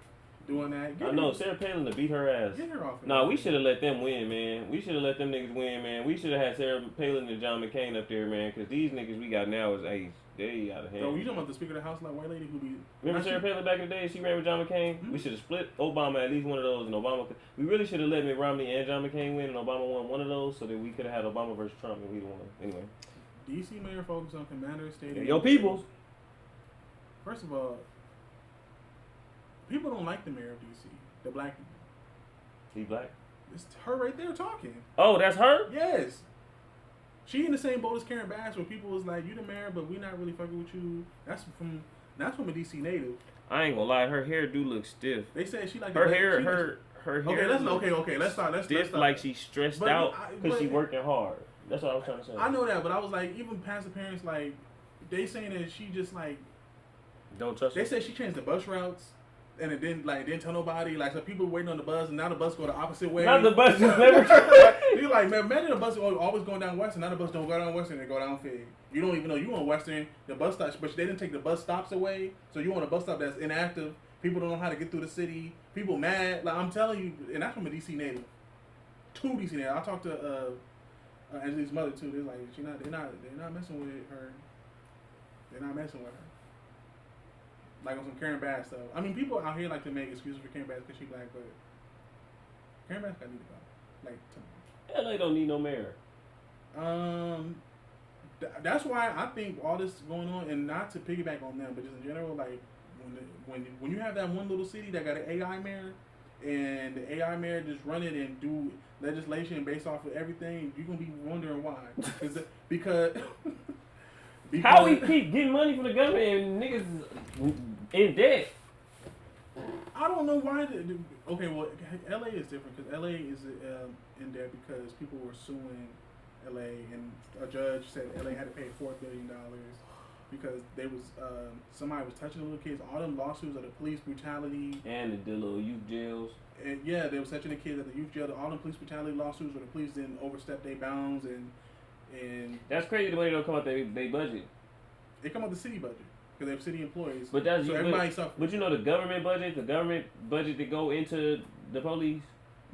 doing that.
I know Sarah Palin to beat her ass.
Get her off.
Nah, we should have let them win, man. We should have let them niggas win, man. We should have had Sarah Palin and John McCain up there, man. Because these niggas we got now is they out of hand.
So you talking about the Speaker of the House, like white lady who be?
Remember Sarah Palin back in the day? She ran with John McCain.
Mm-hmm.
We should have split Obama at least one of those, and Obama. We really should have let Mitt Romney and John McCain win, and Obama won one of those, so that we could have had Obama versus Trump, and we'd won. Anyway.
DC mayor focused on Commander Stadium.
Yo, peoples.
First of all, people don't like the mayor of DC. The black people.
He black?
It's her right there talking.
Oh, that's her?
Yes. She in the same boat as Karen Bass, where people was like, "You the mayor, but we not really fucking with you." That's from a DC native.
I ain't gonna lie, her hair do look stiff.
They said she like
her hair. Her hair.
Okay. Let's start.
Stiff, like she's stressed out because she working hard. That's what I was trying to say.
I know that, but I was like, even past the parents, like, they saying that she just like.
Don't trust her.
They said she changed the bus routes. And it didn't tell nobody. Like, so people waiting on the bus, and now the bus go the opposite way.
Not the bus just never.
You're like, man, imagine the bus always going down Western. Now the bus don't go down Western, they go down Fig. You don't even know you on Western. The bus stops, but they didn't take the bus stops away. So you on a bus stop that's inactive. People don't know how to get through the city. People mad. Like, I'm telling you, and that's from a DC native. 2 DC natives. I talked to Angelique's mother too. They're like, they're not messing with her. They're not messing with her. Like on some Karen Bass stuff. I mean, people out here like to make excuses for Karen Bass because she black, but Karen Bass got need to go. Like,
LA don't need no mayor.
That's why I think all this going on, and not to piggyback on them, but just in general, like when you have that one little city that got an AI mayor, and the AI mayor just run it and do legislation based off of everything, you're gonna be wondering why. Because
how we keep getting money from the government and niggas in debt?
I don't know why. Okay, well, LA is different because LA is in debt because people were suing LA, and a judge said LA had to pay $4 billion because they was somebody was touching the little kids. All them lawsuits of the police brutality
and the little youth jails.
And yeah, they were touching the kids at the youth jail. All them police brutality lawsuits where the police didn't overstep their bounds and
that's crazy. The money don't come out their budget.
It come out the city budget because they have city employees.
But that's
so everybody suffers.
But you know the government budget that go into the police.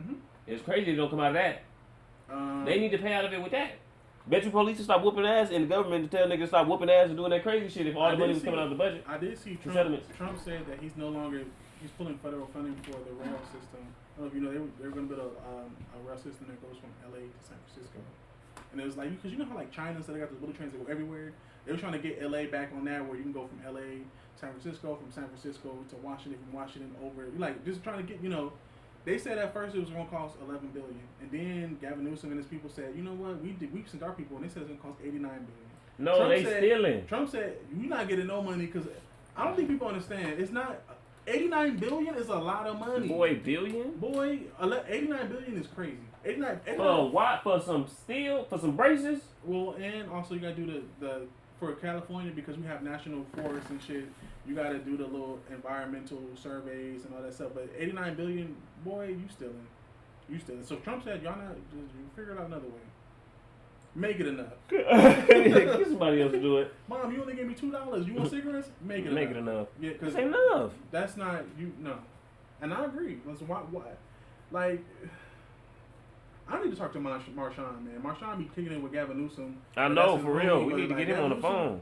Mm-hmm.
It's crazy. It don't come out of that. They need to pay out of it with that. Bet you police to stop whooping ass and the government to tell niggas to stop whooping ass and doing that crazy shit if all the money was coming out of the budget.
I did see Trump said that he's pulling federal funding for the rail system. I don't know if you know they were going to build a rail system that goes from LA to San Francisco. And it was like, because you know how like China said they got those little trains that go everywhere? They were trying to get LA back on that where you can go from LA to San Francisco to Washington, from Washington over, like just trying to get, they said at first it was going to cost $11 billion. And then Gavin Newsom and his people said, you know what, we sent our people, and they said it's going to cost $89 billion.
No, stealing.
Trump said, you're not getting no money because I don't think people understand. It's not, $89 billion is a lot of money.
Boy, billion?
Boy, $89 billion is crazy. 89
for what? For some steel? For some braces?
Well, and also you got to do the for California, because we have national forests and shit, you got to do the little environmental surveys and all that stuff. But $89 billion, boy, you stealing. So Trump said, y'all not, just figure it out another way. Make it enough.
Get somebody else to do it.
Mom, you only gave me $2. You want cigarettes? Make it enough. Yeah, because
ain't enough.
That's not, no. And I agree. Listen, why? Like, I need to talk to Marshawn, man. Marshawn be kicking in with Gavin Newsom.
I know, for real. We need to get him on the phone.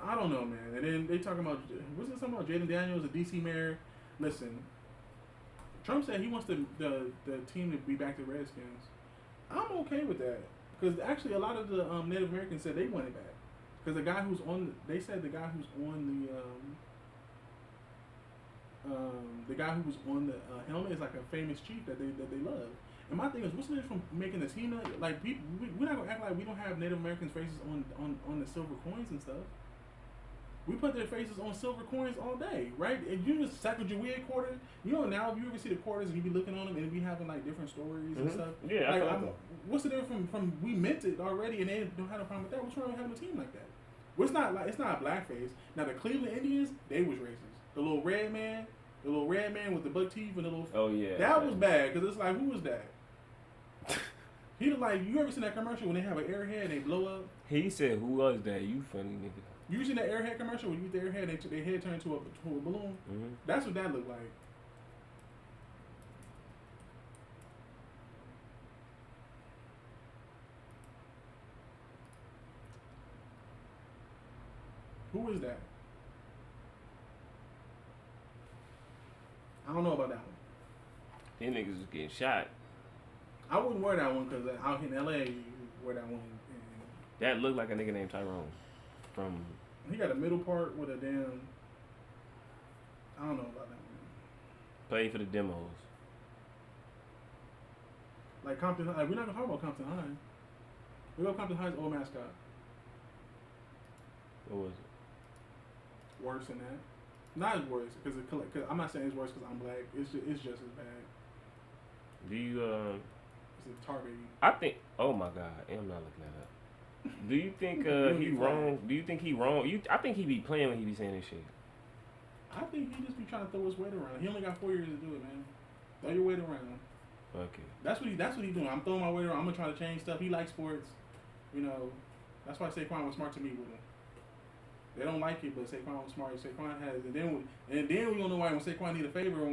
I don't know, man. And then they talking about, what's it, something about Jaden Daniels, the DC mayor? Listen, Trump said he wants the team to be back to Redskins. I'm okay with that. Because actually a lot of the Native Americans said they want it back. Because the guy who's on, they said the guy who's on the helmet is like a famous chief that they love. And my thing is, what's the difference from making a team like we're not gonna act like we don't have Native Americans' faces on the silver coins and stuff. We put their faces on silver coins all day, right? And you just Sacagawea quarter. Now if you ever see the quarters and you be looking on them and we having like different stories and stuff.
Yeah,
like, what's the difference from we meant it already and they don't have a problem with that? What's wrong with having a team like that? Well, it's not blackface. Now the Cleveland Indians, they was racist. The little red man with the buck teeth and the little.
Oh yeah.
That was bad because it's like, who was that? He looked like, you ever seen that commercial when they have an airhead and they blow up?
He said, "Who was that? You funny nigga."
You seen that airhead commercial when you get the airhead and their head turned to a balloon?
Mm-hmm.
That's what that looked like. Who is that? I don't know about that one.
These niggas was getting shot.
I wouldn't wear that one because out in LA, you wear that one.
That looked like a nigga named Tyrone. From.
He got a middle part with a damn. I don't know about that one.
Played for the demos.
Like Compton High. We're not gonna talk about Compton High. We go Compton High's old mascot.
What was it?
Worse than that. Not as worse because I'm not saying it's worse because I'm black. It's just as bad.
Do you
It's a tar baby.
I think. Oh my God, I'm not looking that up. Do you think he wrong? Do you think he wrong? I think he be playing when he be saying this shit.
I think he just be trying to throw his weight around. He only got 4 years to do it, man. Throw your weight around.
Okay.
That's what he doing. I'm throwing my weight around. I'm gonna try to change stuff. He likes sports. You know, that's why Saquon was smart to me with him. They don't like it, but Saquon was smart. Saquon has, and then we don't know why when Saquon need a favor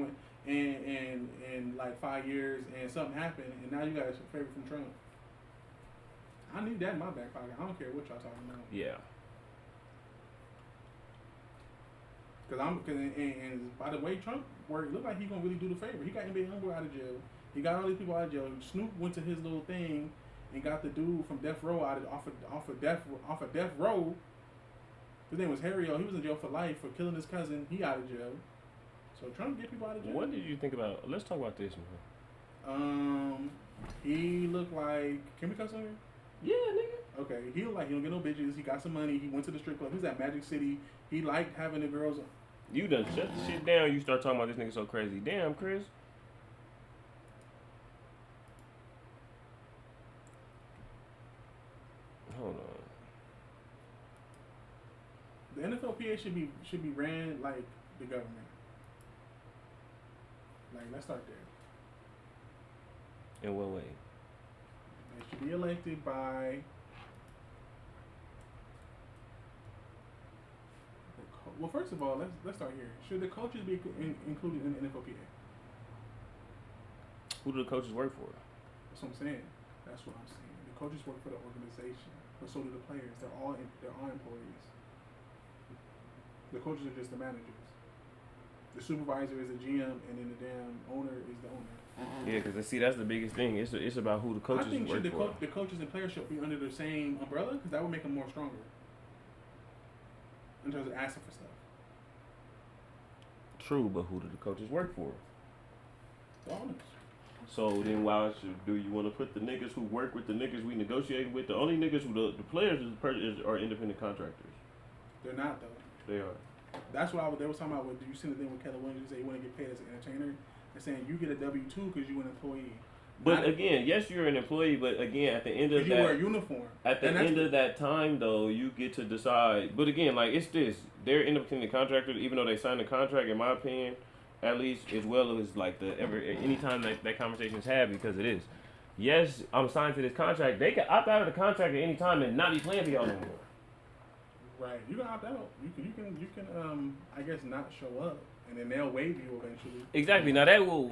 in like 5 years and something happened, and now you got a favor from Trump. I need that in my back pocket. I don't care what y'all talking about.
Yeah.
And by the way, Trump worked. Look like he gonna really do the favor. He got NBA Youngboy out of jail. He got all these people out of jail. Snoop went to his little thing and got the dude from Death Row off of Death Row. His name was Harry O. He was in jail for life for killing his cousin. He out of jail. So Trump get people out of jail.
What did you think about? Let's talk about this, man.
He looked like. Can we cuss on here?
Yeah, nigga.
Okay, he looked like he don't get no bitches. He got some money. He went to the strip club. He was at Magic City. He liked having the girls.
You done shut the shit down. You start talking about this nigga so crazy. Damn, Chris. Hold on.
The NFLPA should be ran like the government. Like, let's start there.
In what way?
They should be elected by. Well, first of all, let's start here. Should the coaches be included in the NFLPA?
Who do the coaches work for?
That's what I'm saying. That's what I'm saying. The coaches work for the organization, but so do the players. They're all employees. The coaches are just the managers. The supervisor is the GM, and then the damn owner is the owner.
Yeah, because see, that's the biggest thing. It's about who the coaches
I think
work for.
the coaches and players should be under the same umbrella because that would make them more stronger in terms of asking for stuff.
True, but who do the coaches work for?
The owners.
So then why do you want to put the niggas who work with the niggas we negotiate with? The only niggas who the players are independent contractors.
They're not though.
They are.
That's what they was talking about. You seen the thing with Keller Williams? He said he want to get paid as an entertainer. They're saying you get a W-2 because you're an employee.
But again, yes, you're an employee. But again, at the end of
you wear a uniform.
At the end of that time, though, you get to decide. But again, like it's this, they're independent contractors, even though they signed the contract. In my opinion, at least as well as like anytime that conversation is had, because it is. Yes, I'm signed to this contract. They can opt out of the contract at any time and not be playing for y'all anymore.
Right, you can opt out. You can I guess not show up, and then they'll waive you eventually.
Exactly. Now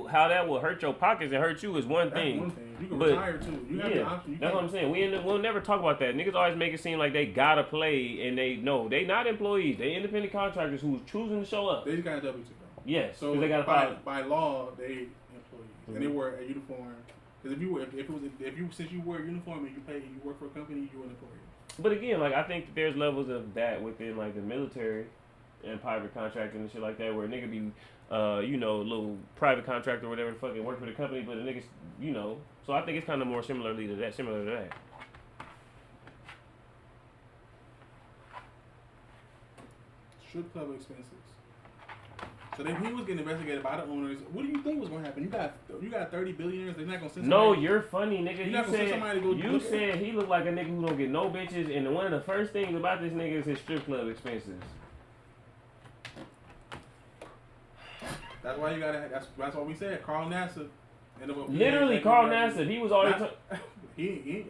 how that will hurt your pockets and hurt you is one thing.
That's one thing. You can retire too. You have the option.
That's what I'm saying. We'll never talk about that. Niggas always make it seem like they gotta play, and they not employees. They independent contractors who's choosing to show up.
They just got a W-2.
Yes.
So
they gotta
by law they employees, and they wear a uniform. Because since you wear a uniform and you work for a company, you're an employee.
But again, like I think there's levels of that within like the military and private contracting and shit like that, where a nigga be, a little private contractor or whatever, fucking work for the company, but the niggas, So I think it's kind of more similar to that.
Strip club expenses. So then he was getting investigated by the owners. What do you think was gonna happen? You got 30 billionaires. They're not gonna send.
No, you're funny, nigga.
You
said he looked like a nigga who don't get no bitches, and one of the first things about this nigga is his strip club expenses.
That's why you gotta. That's what we said. Carl Nassib.
Literally, Carl Nassib. He was already.
He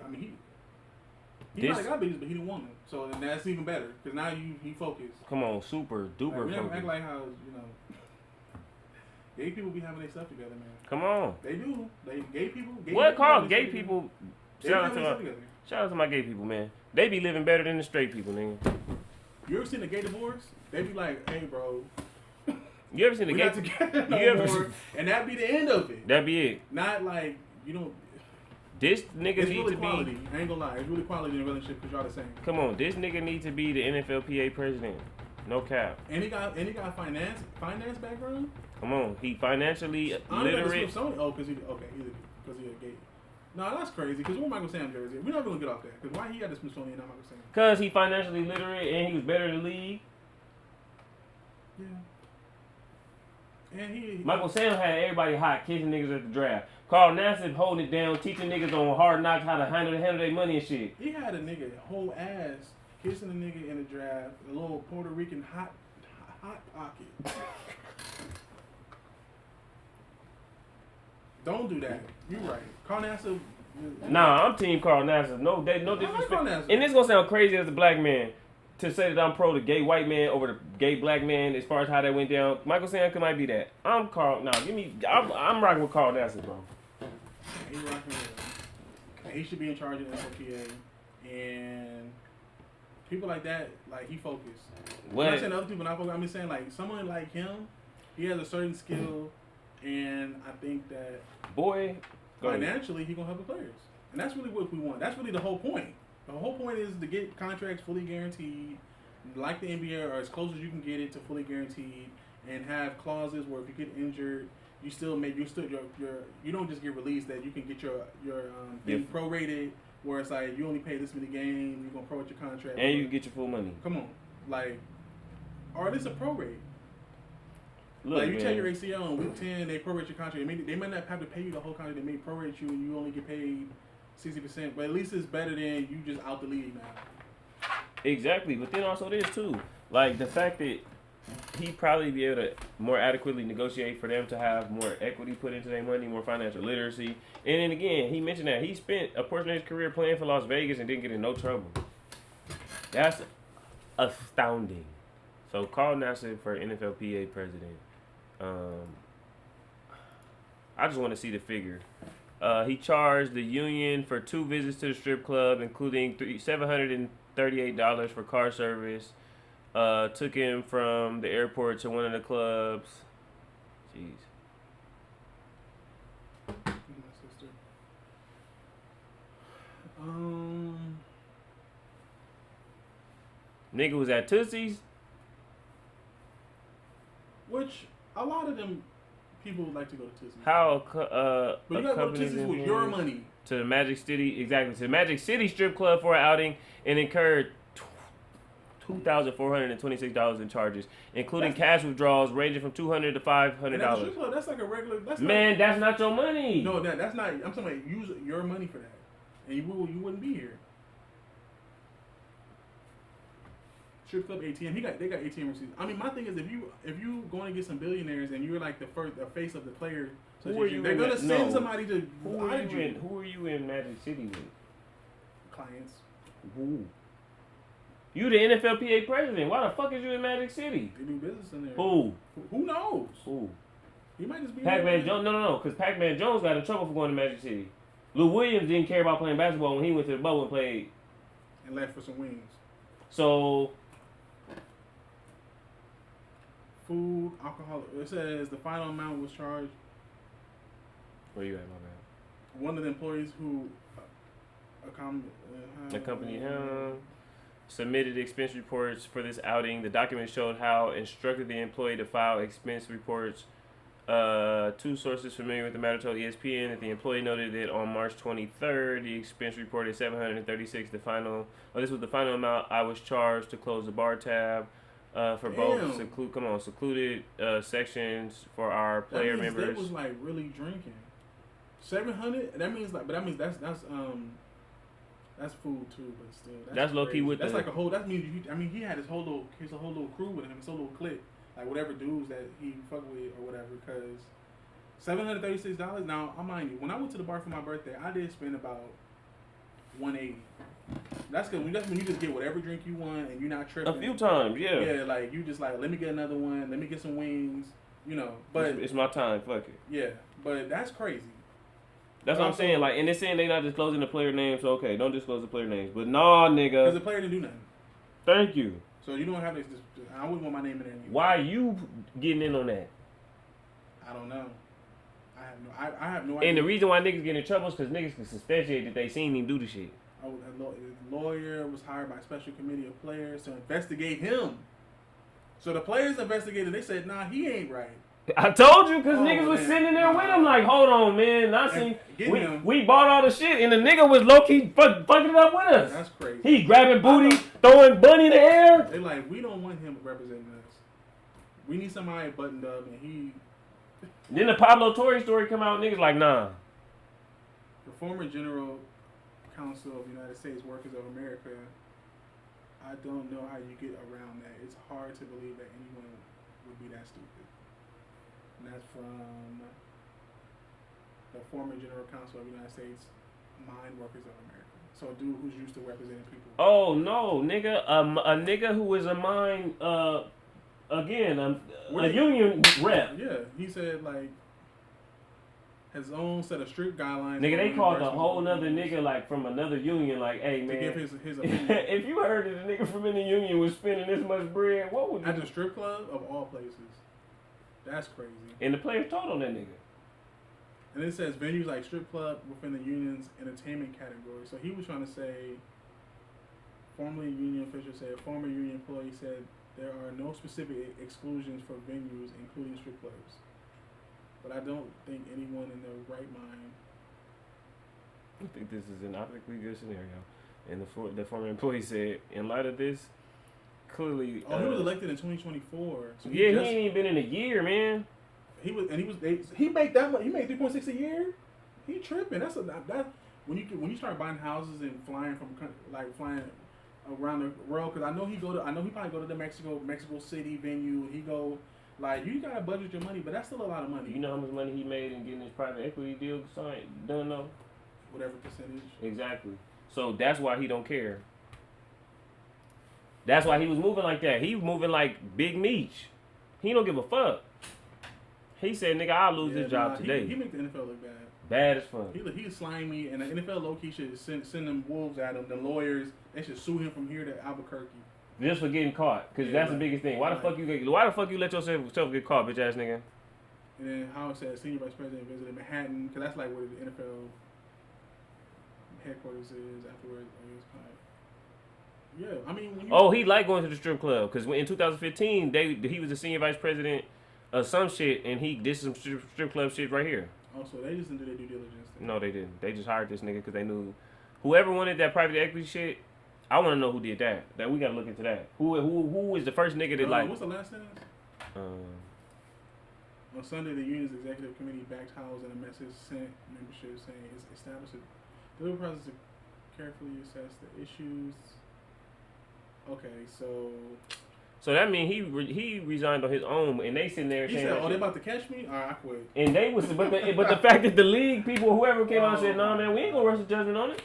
might have got bitches, but he didn't want them. So and that's even better because now he focused.
Come on, super duper.
We never
focused.
act like how gay people be having their stuff together, man.
Come on.
They do. Gay people.
What Carl? Gay people. Shout
Shout
out to my gay people, man. They be living better than the straight people, nigga.
You ever seen a gay divorce? They be like, "Hey, bro."
You ever seen a gay?
And that'd be the end of it.
That'd be it.
Not like
This nigga
it's
need
really
to
quality.
be.
I ain't gonna lie. It's really quality in a relationship because y'all the same.
Come on, this nigga need to be the NFLPA president. No cap.
And he got finance background.
Come on, he financially literate.
Oh, because he a gay. No, that's crazy. Because what Michael Sam jersey? We're not gonna get off that. Because why he got the Smithsonian, not Michael Sam?
Because he financially literate and he was better than the league.
Yeah. And
Michael Sam had everybody hot, kissing niggas at the draft. Carl Nassib holding it down, teaching niggas on Hard Knocks how to handle their money and shit.
He had a nigga whole ass kissing a nigga in the draft, a little Puerto Rican hot pocket. Don't do that. You right. Carl Nassib.
Nah, I'm team Carl Nassib. No disrespect.
Carl Nassib.
And this gonna sound crazy as a black man to say that I'm pro the gay white man over the gay black man as far as how that went down. Michael Sam might be that. I'm Carl. Nah, I'm rocking with Carl Nassib, bro.
He's rocking with him. He should be in charge of the NFLPA. And people like that, like he focused.
What?
I'm not saying other people not focused. I'm just saying like someone like him, he has a certain skill, and I think that financially he gonna help the players, and that's really what we want. That's really the whole point. The whole point is to get contracts fully guaranteed, like the NBA, or as close as you can get it to fully guaranteed, and have clauses where if you get injured, you don't just get released. That you can get your thing prorated, where it's like you only pay this many games, you're gonna prorate your contract,
and you get your full money.
Come on, like, or at least a prorate.
Look,
like you
man.
check your ACL in week 10, they prorate your contract. They might not have to pay you the whole contract. They may prorate you, and you only get paid 60%. But at least it's better than you just out the league now.
Exactly, but then also this too, like the fact that he probably be able to more adequately negotiate for them to have more equity put into their money, more financial literacy. And then again, he mentioned that he spent a portion of his career playing for Las Vegas and didn't get in no trouble. That's astounding. So Carl Nassib for NFLPA president. I just want to see the figure. He charged the union for 2 visits to the strip club, including $738 for car service. Took him from the airport to one of the clubs. Jeez. Nigga was at Tootsie's.
Which a lot of them people like to go to Tootsie's.
How
but you gotta go to Tootsie's with your money.
To the Magic City, exactly. To the Magic City strip club for an outing and incurred $2,426 in charges, including cash withdrawals ranging from $200 to $500.
That's like a regular. That's
not your money.
No, that's not. I'm talking about use your money for that, and you wouldn't be here. Strip club ATM. They got ATM receipts. I mean, my thing is if you going to get some billionaires and you're like the face of the player, they're gonna send somebody to audit you.
Who are you in Magic City with?
Clients.
Who? You the NFLPA president. Why the fuck is you in Magic City?
They do business in there.
Who?
Who knows?
Who?
He might just be
Pac-Man Jones. No. Because Pac-Man Jones got in trouble for going to Magic City. Lou Williams didn't care about playing basketball when he went to the bubble and played.
And left for some wings.
So.
Food, alcohol. It says the final amount was charged.
Where you at, my man?
One of the employees who
accompanied him submitted expense reports for this outing. The document showed how instructed the employee to file expense reports. 2 sources familiar with the matter told ESPN that the employee noted that on March 23rd, the expense report is $736. This was the final amount I was charged to close the bar tab. For both secluded sections for our player members.
That was like really drinking. 700. That means that's food too, but still.
That's low key with.
That's like a whole. That means he had his whole little crew with him, his whole little clique. like whatever dudes that he fuck with or whatever. Because $736. Now, I mind you, when I went to the bar for my birthday, I did spend about $180. That's because when you just get whatever drink you want and you're not tripping.
A few times, yeah.
Yeah, like you just like, let me get another one, let me get some wings, you know. But
it's my time, fuck it.
Yeah, but that's crazy.
That's what I'm saying. Like, and they're saying they not disclosing the player names, so okay, don't disclose the player names. But nah, nigga.
Because the player didn't do nothing.
Thank you.
So you don't have to. I wouldn't want my name in there. Anyway.
Why are you getting in on that?
I don't know. I have no idea.
And the reason why niggas get in trouble is because niggas can substantiate that they seen him do the shit.
Oh, the lawyer was hired by a special committee of players to investigate him. So the players investigated. They said, nah, he ain't right.
I told you, because niggas was sitting there with him like, hold on, man. I seen, we bought all the shit, and the nigga was low-key fucking it up with us.
That's crazy.
He grabbing booty, throwing bunny in the air.
They like, we don't want him representing us. We need somebody buttoned up, and he...
Then the Pablo Torre story come out, niggas like, nah.
The former General Counsel of the United States Workers of America, I don't know how you get around that. It's hard to believe that anyone would be that stupid. And that's from the former General Counsel of the United States Mine Workers of America. So a dude who's used to representing people.
Oh, no, nigga. A nigga who is a mine, again, a union rep.
Yeah, he said, like, his own set of strict guidelines.
Nigga, they called a whole nother nigga, like, from another union, like, hey, man.
To give his opinion.
If you heard that a nigga from in the union was spending this much bread, what would you...
At the strip club, of all places. That's crazy.
And the players told on that nigga.
And it says venues like strip club within the union's entertainment category. So he was trying to say, formerly union official said, former union employee said there are no specific exclusions for venues, including strip clubs. But I don't think anyone in their right mind.
I think this is an optically good scenario. And the former employee said, in light of this, clearly...
Oh, he was elected in 2024. So
he ain't even been in a year, man.
He made that much. He made 3.6 a year. He tripping. That when you start buying houses and flying around the world. Because I know he probably go to the Mexico City venue. He go like, you gotta budget your money, but that's still a lot of money.
You know how much money he made in getting his private equity deal done though?
Whatever percentage.
Exactly. So that's why he don't care. That's why he was moving like that. He was moving like Big Meech. He don't give a fuck. He said, nigga, I'll lose this job today.
He make the NFL look bad.
Bad as fuck.
He's slimy, and the NFL low-key should send them wolves at him. The lawyers, they should sue him from here to Albuquerque.
Just for getting caught, because that's the biggest thing. Why the fuck you let yourself get caught, bitch ass nigga?
And then Howard said senior vice president visited Manhattan, because that's like where the NFL headquarters is afterwards. Yeah, I mean.
He liked going to the strip club, because in 2015 he was the senior vice president of some shit, and he did some strip club shit right here.
Oh, so they just didn't do their due diligence.
No, they didn't. They just hired this nigga because they knew whoever wanted that private equity shit. I want to know who did that. That we gotta look into that. Who is the first nigga that like?
What's the last sentence? On Sunday, the union's executive committee backed Howes in a message sent membership saying it's established a deliberate process to carefully assess the issues. Okay, so
that means he resigned on his own, and they sitting there saying,
said, "Oh, they about to catch me? All right, I quit."
And they was, but the fact that the league people, whoever came out and said, "Nah, man, we ain't gonna rush the judgment on it."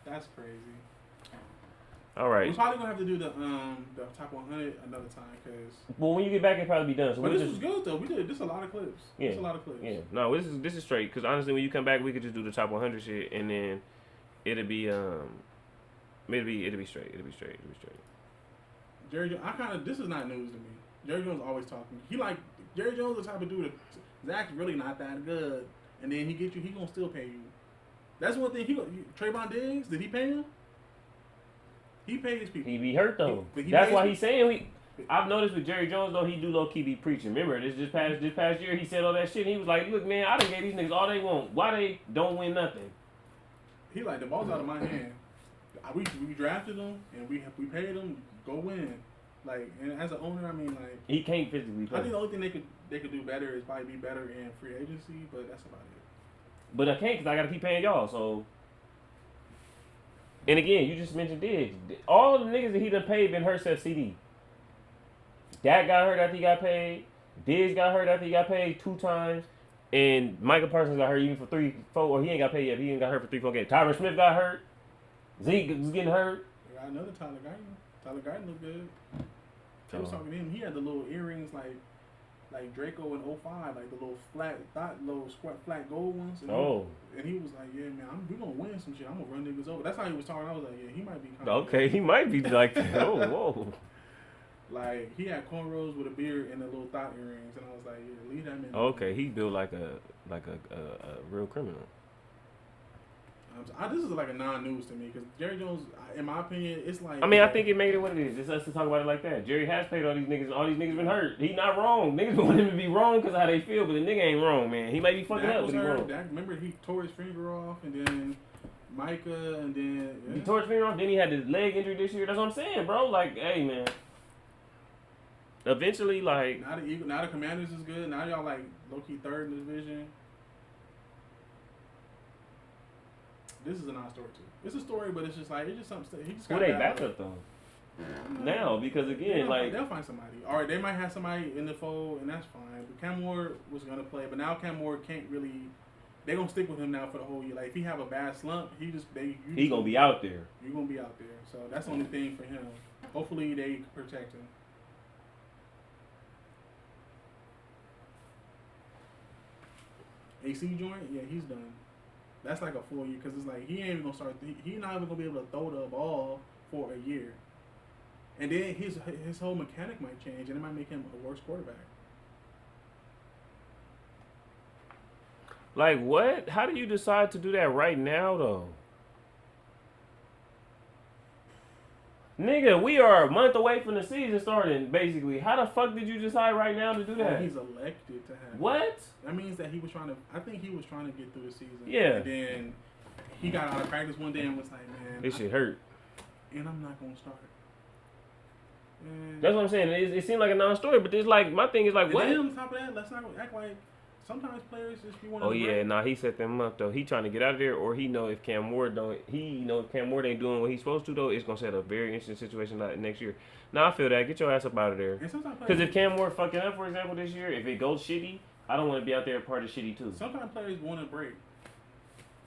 That's crazy.
All right.
We're probably gonna have to do the top 100 another time, cause.
Well, when you get back, it'll probably be done. So
but this was good though. We did this a lot of clips.
Yeah.
This a lot of clips.
Yeah. No, this is straight. Cause honestly, when you come back, we could just do the top 100 shit, and then it'll be straight. It'll be straight.
Jerry Jones, this is not news to me. Jerry Jones always talking. Jerry Jones is the type of dude that Zach's really not that good, and then he gonna still pay you. That's one thing. Trayvon Diggs, did he pay him? He pays people.
He be hurt though. That's why he's saying I've noticed with Jerry Jones though, he do low key be preaching. Remember this past year he said all that shit. And he was like, look man, I done gave these niggas all they want. Why they don't win nothing? He
like, the ball's out of my hand. We drafted them and we paid them. Go win. Like, and as an owner, I mean, like,
he can't physically play.
I think the only thing they could do better is probably be better in free agency, but that's about it.
But I can't because I got to keep paying y'all. So, and again, you just mentioned Diggs. All of the niggas that he done paid been hurt at CD. Dak got hurt after he got paid. Diggs got hurt after he got paid 2 times. And Michael Parsons got hurt even for 3, 4, or he ain't got paid yet. He ain't got hurt for 3, 4 games. Tyron Smith got hurt. Zeke was getting hurt.
They got another Tyler Guyton. Tyler Guyton looked good. I was
Oh.
talking to him. He had the little earrings like Draco in 05, like the little flat gold ones. And and he was like, yeah, man, we're going to win some shit. I'm going to run niggas over. That's how he was talking. I was like, yeah, he might be kind of
Okay, he might be like that. Oh, whoa.
Like, he had cornrows with a beard and the little thought earrings. And I was like, yeah, leave that man.
Okay, he built like a real criminal.
This is like a non-news to me because Jerry Jones, in my opinion, it's like.
I mean, I think it made it what it is. It's us to talk about it like that. Jerry has paid all these niggas. All these niggas been hurt. He not wrong. Niggas want him to be wrong because of how they feel, but the nigga ain't wrong, man. He might be fucking up, but he wrong.
Remember, he tore his finger off, and then Micah, and then
He tore his finger off. Then he had his leg injury this year. That's what I'm saying, bro. Like, hey, man. Eventually, like.
Now the Commanders is good. Now y'all like low key third in the division. This is a non-story too. It's a story, but it's just something. He just got.
Who they backup though? Now, because again,
they'll find somebody. All right, they might have somebody in the fold, and that's fine. But Cam Ward was gonna play, but now Cam Ward can't really. They're gonna stick with him now for the whole year. Like if he have a bad slump, he gonna
be out there.
You're gonna be out there. So that's the only thing for him. Hopefully they can protect him. AC joint, yeah, he's done. That's like a full year because it's like he ain't even gonna start. He not even gonna be able to throw the ball for a year, and then his whole mechanic might change, and it might make him a worse quarterback.
Like what? How do you decide to do that right now, though? Nigga, we are a month away from the season starting, basically. How the fuck did you decide right now to do that?
He's elected to have.
What?
That means that he was trying to. I think he was trying to get through the season.
Yeah.
And then he got out of practice one day and was like, "Man,
this shit hurt."
And I'm not gonna start. And
that's what I'm saying. It seemed like a non-story, but it's like my thing is like, what?
And then on top of that, let's not act like. Sometimes players just be one.
Oh yeah, nah, he set them up though. He trying to get out of there, or he know if Cam Ward ain't doing what he's supposed to though, it's gonna set a very interesting situation like next year. Now I feel that. Get your ass up out of there. Because if Cam Ward fucking up, for example, this year, if it goes shitty, I don't want to be out there part of shitty too.
Sometimes players want a break.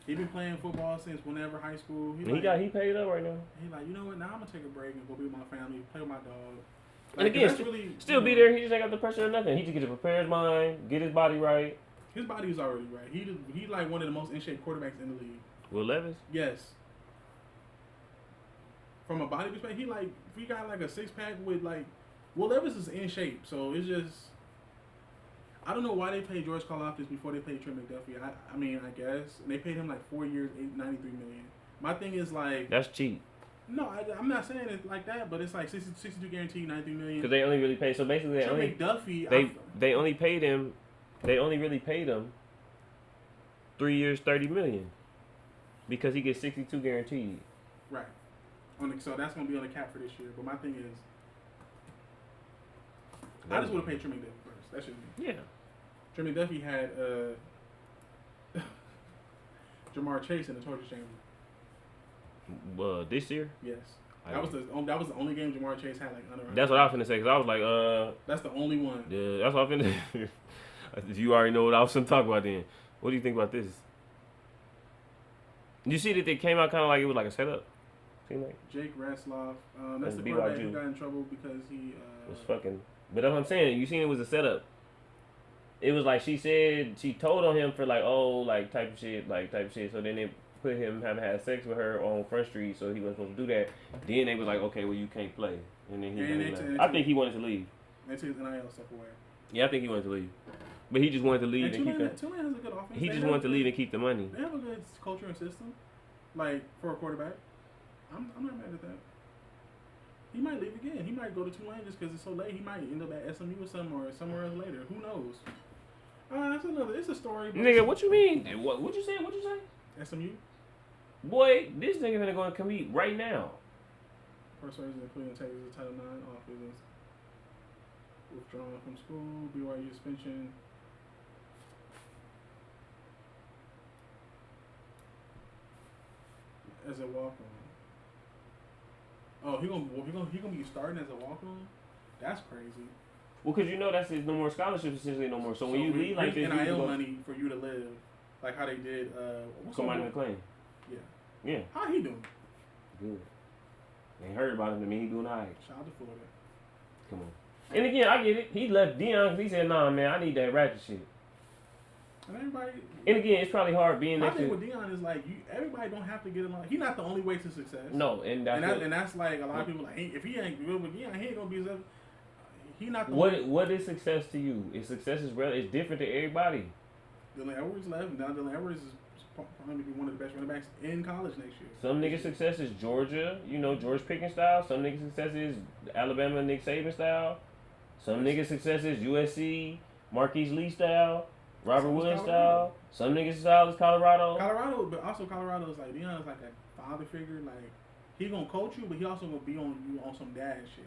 He been playing football since whenever high school.
He paid up right now.
He like, you know what? Now I'm gonna take a break and go be with my family, play with my dog.
Like, and again, still be there. He just ain't got the pressure or nothing. He just get to prepare his mind, get his body right.
His body is already right. He like one of the most in shape quarterbacks in the league.
Will Levis?
Yes. From a body perspective, he got like a 6-pack with like. Will Levis is in shape, so it's just. I don't know why they paid George Karlaftis before they paid Trent McDuffie. I mean, I guess and they paid him like 4 years, $93 million. My thing is like.
That's cheap.
No, I'm not saying it like that, but it's like 62 guaranteed, $93 million.
Because they only really paid. So basically,
McDuffie.
They only paid him. They only really paid him 3 years, $30 million, because he gets 62 guaranteed.
Right. So that's gonna be on the cap for this year. But my thing is, I just want to pay Trent McDuffie first. That should be.
Yeah.
Trent McDuffie had Jamar Chase in the torture chamber.
This year?
Yes. That was the only game Jamar Chase had like under.
That's what I was finna say, because I was like,
That's the only one.
Yeah, that's what I was finna. You already know what I was finna talk about then. What do you think about this? You see that they came out kind of like it was like a setup. Seemed like
Jake Rasloff. That's the quarterback who got in trouble because he
was fucking. But that's what I'm saying. You seen it was a setup. It was like she said she told on him for like type of shit. So then they put him having had sex with her on Front Street, so he wasn't supposed to do that. Then they was like, okay, well you can't play, and then he. I think he wanted to leave.
They took his NIL stuff away.
Yeah, I think he wanted to leave. But he just wanted to leave and keep the.
Tulane has a good offense.
He just wanted to leave and keep the money.
They have a good culture and system, like for a quarterback. I'm not mad at that. He might leave again. He might go to Tulane just because it's so late. He might end up at SMU or somewhere else later. Who knows? That's another. It's a story.
Nigga, what you mean? What you say? What you say?
SMU.
Boy, this nigga finna go and compete right now.
First person in Cleveland takes a Title IX offense. Withdrawn from school. BYU suspension. As a walk-on. Oh, he gonna be starting as a walk-on. That's crazy.
Well, because that's no more scholarships, essentially no more. So when you leave like this,
NIL money for you to live, like how they did.
Somebody McClain.
Yeah.
Yeah.
How he doing?
Good. Ain't heard about him to me. He doing alright.
Shout out to Florida.
Come on. And again, I get it. He left Deion because he said, "Nah, man, I need that ratchet shit."
And everybody.
And again, it's probably hard being
I
next
think
to.
with Deion is like everybody don't have to get along. He's not the only way to success.
No, and
that's like a lot of people like if he ain't good with Deion, he ain't gonna be successful. He not the
What is success to you? Is success it's different to everybody.
Dylan Edwards left. Now Dylan Edwards is probably be one of the best running backs in college next year.
Some niggas' success is Georgia, George Pickens style. Some niggas' success is Alabama, Nick Saban style. Some niggas' success is USC, Marquise Lee style, Robert Williams style. Some niggas' style is Colorado.
But also Colorado is like Deion is like a father figure. Like he gonna coach you, but he also gonna be on you on some dad shit.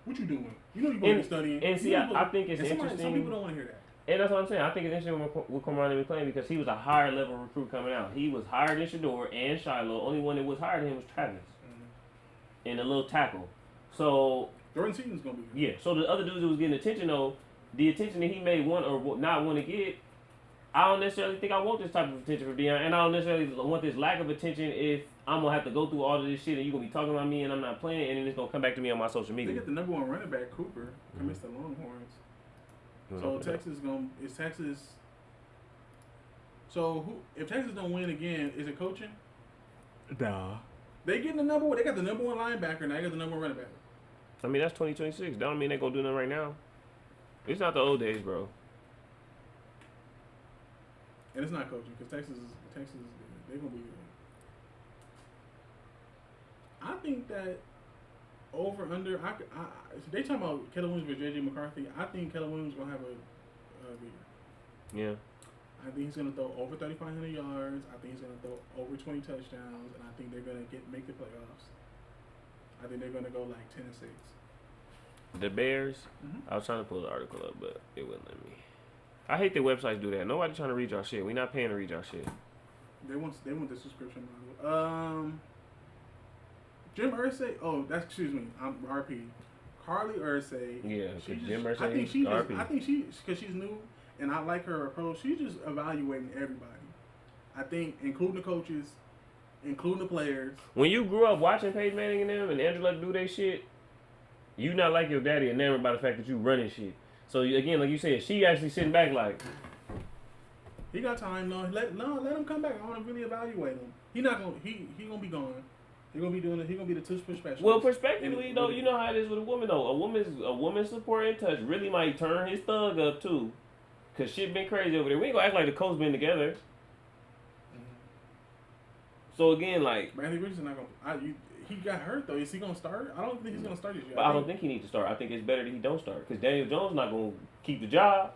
What you doing? You supposed to be studying.
And see, I think it's interesting.
Some people don't want to hear that.
And that's what I'm saying. I think it's interesting with Cormani McClain because he was a higher level recruit coming out. He was higher than Shador and Shiloh. Only one that was higher than him was Travis. Mm-hmm. And a little tackle. So
Jordan Seaton's gonna be good.
Yeah. So the other dudes that was getting attention though, the attention that he may want or not want to get, I don't necessarily think I want this type of attention from Deion, and I don't necessarily want this lack of attention if I'm gonna have to go through all of this shit and you're gonna be talking about me and I'm not playing, and then it's gonna come back to me on my social media.
They get the number one running back, Cooper, commits the Longhorns. So Texas. So if Texas don't win again, is it coaching?
Nah.
They getting the number one. They got the number one linebacker. Now they got the number one running back.
I mean that's 2026. That don't mean they gonna do nothing right now. It's not the old days, bro.
And it's not coaching because Texas, they're gonna be good. I think that over under. They talking about Keller Williams with JJ McCarthy. I think Keller Williams gonna have a good year.
Yeah.
I think he's gonna throw over 3,500 yards. I think he's gonna throw over 20 touchdowns, and I think they're gonna make the playoffs. I think they're gonna go like 10-6.
The Bears.
Mm-hmm.
I was trying to pull the article up, but it wouldn't let me. I hate that websites do that. Nobody trying to read y'all shit. We not paying to read y'all shit.
They want the subscription model. Jim Irsay. Oh, excuse me. I'm RP. Carly Irsay.
Yeah, Jim Irsay.
I think
RP.
I think because she's new and I like her approach. She's just evaluating everybody. I think including the coaches, including the players.
When you grew up watching Peyton Manning and them and Angela do their shit, you not like your daddy enamored by the fact that you running shit. So again, like you said, she actually sitting back like,
he got time. Let him come back. I want to really evaluate him. He gonna be gone. He gonna be doing it. He gonna be the tush push specialist.
Well, prospectively though, you know how it is with a woman though. A woman's support and touch really might turn his thug up too, cause shit been crazy over there. We ain't gonna act like the coach been together. Mm-hmm. So again, like,
Bradley Richardson not gonna. He got hurt though. Is he gonna start? I don't think he's gonna start this year.
But I don't think he needs to start. I think it's better that he don't start because Daniel Jones not gonna keep the job.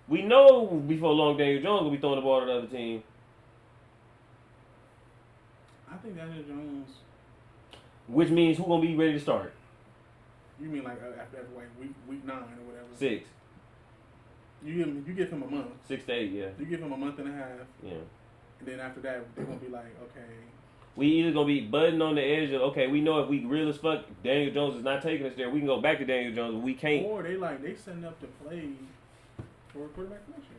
We know before long Daniel Jones gonna be throwing the ball to the other team.
I think Daniel Jones.
Which means who gonna be ready to start?
You mean like after like week 9 or whatever?
6.
You give him a month.
6 to 8, yeah.
You give him a month and a half.
Yeah.
And then after that, they're gonna be like, okay.
We either gonna be budding on the edge of okay, we know if we real as fuck, Daniel Jones is not taking us there. We can go back to Daniel Jones, but we can't.
Or they setting up to play for a quarterback next year.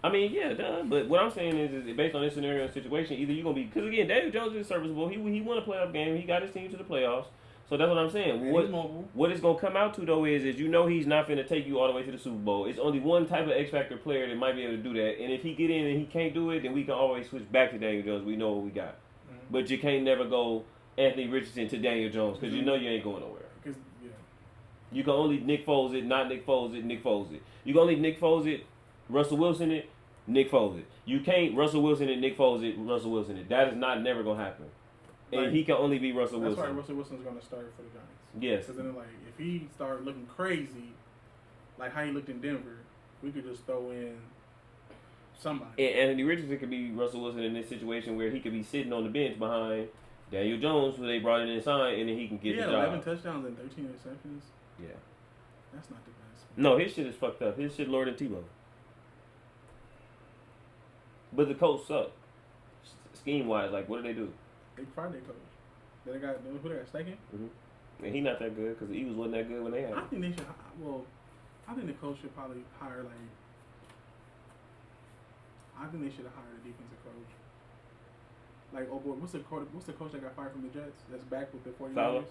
I mean, yeah, duh. But what I'm saying is based on this scenario and situation, either you're gonna be because again, Daniel Jones is serviceable. He won a playoff game. He got his team to the playoffs. So that's what I'm saying. What it's gonna come out to though is he's not finna take you all the way to the Super Bowl. It's only one type of X Factor player that might be able to do that. And if he get in and he can't do it, then we can always switch back to Daniel Jones. We know what we got. But you can't never go Anthony Richardson to Daniel Jones because you know you ain't going nowhere.
Yeah.
You can only Nick Foles it, not Nick Foles it, Nick Foles it. You can only Nick Foles it, Russell Wilson it, Nick Foles it. You can't Russell Wilson it, Nick Foles it, Russell Wilson it. That is not never going to happen. And he can only be Russell Wilson.
That's why Russell Wilson's going to start for the Giants.
Yes.
Because then like if he start looking crazy, like how he looked in Denver, we could just throw in somebody.
And Anthony Richardson could be Russell Wilson in this situation where he could be sitting on the bench behind Daniel Jones, who they brought in inside, and then he can get the job.
11 touchdowns and 13 interceptions.
Yeah.
That's not the best.
No, his shit is fucked up. His shit lower than Tebow. But the coach suck. Scheme-wise, like, what do?
They fired their coach. Who they got? Staken?
Mm-hmm. And he not that good because the Eagles wasn't that good when they had him.
I think they should. Well, I think the coach should probably hire like. I think they should have hired a defensive coach. Like, oh boy, what's the coach that got fired from the Jets? That's back with the 49ers.
Saleh?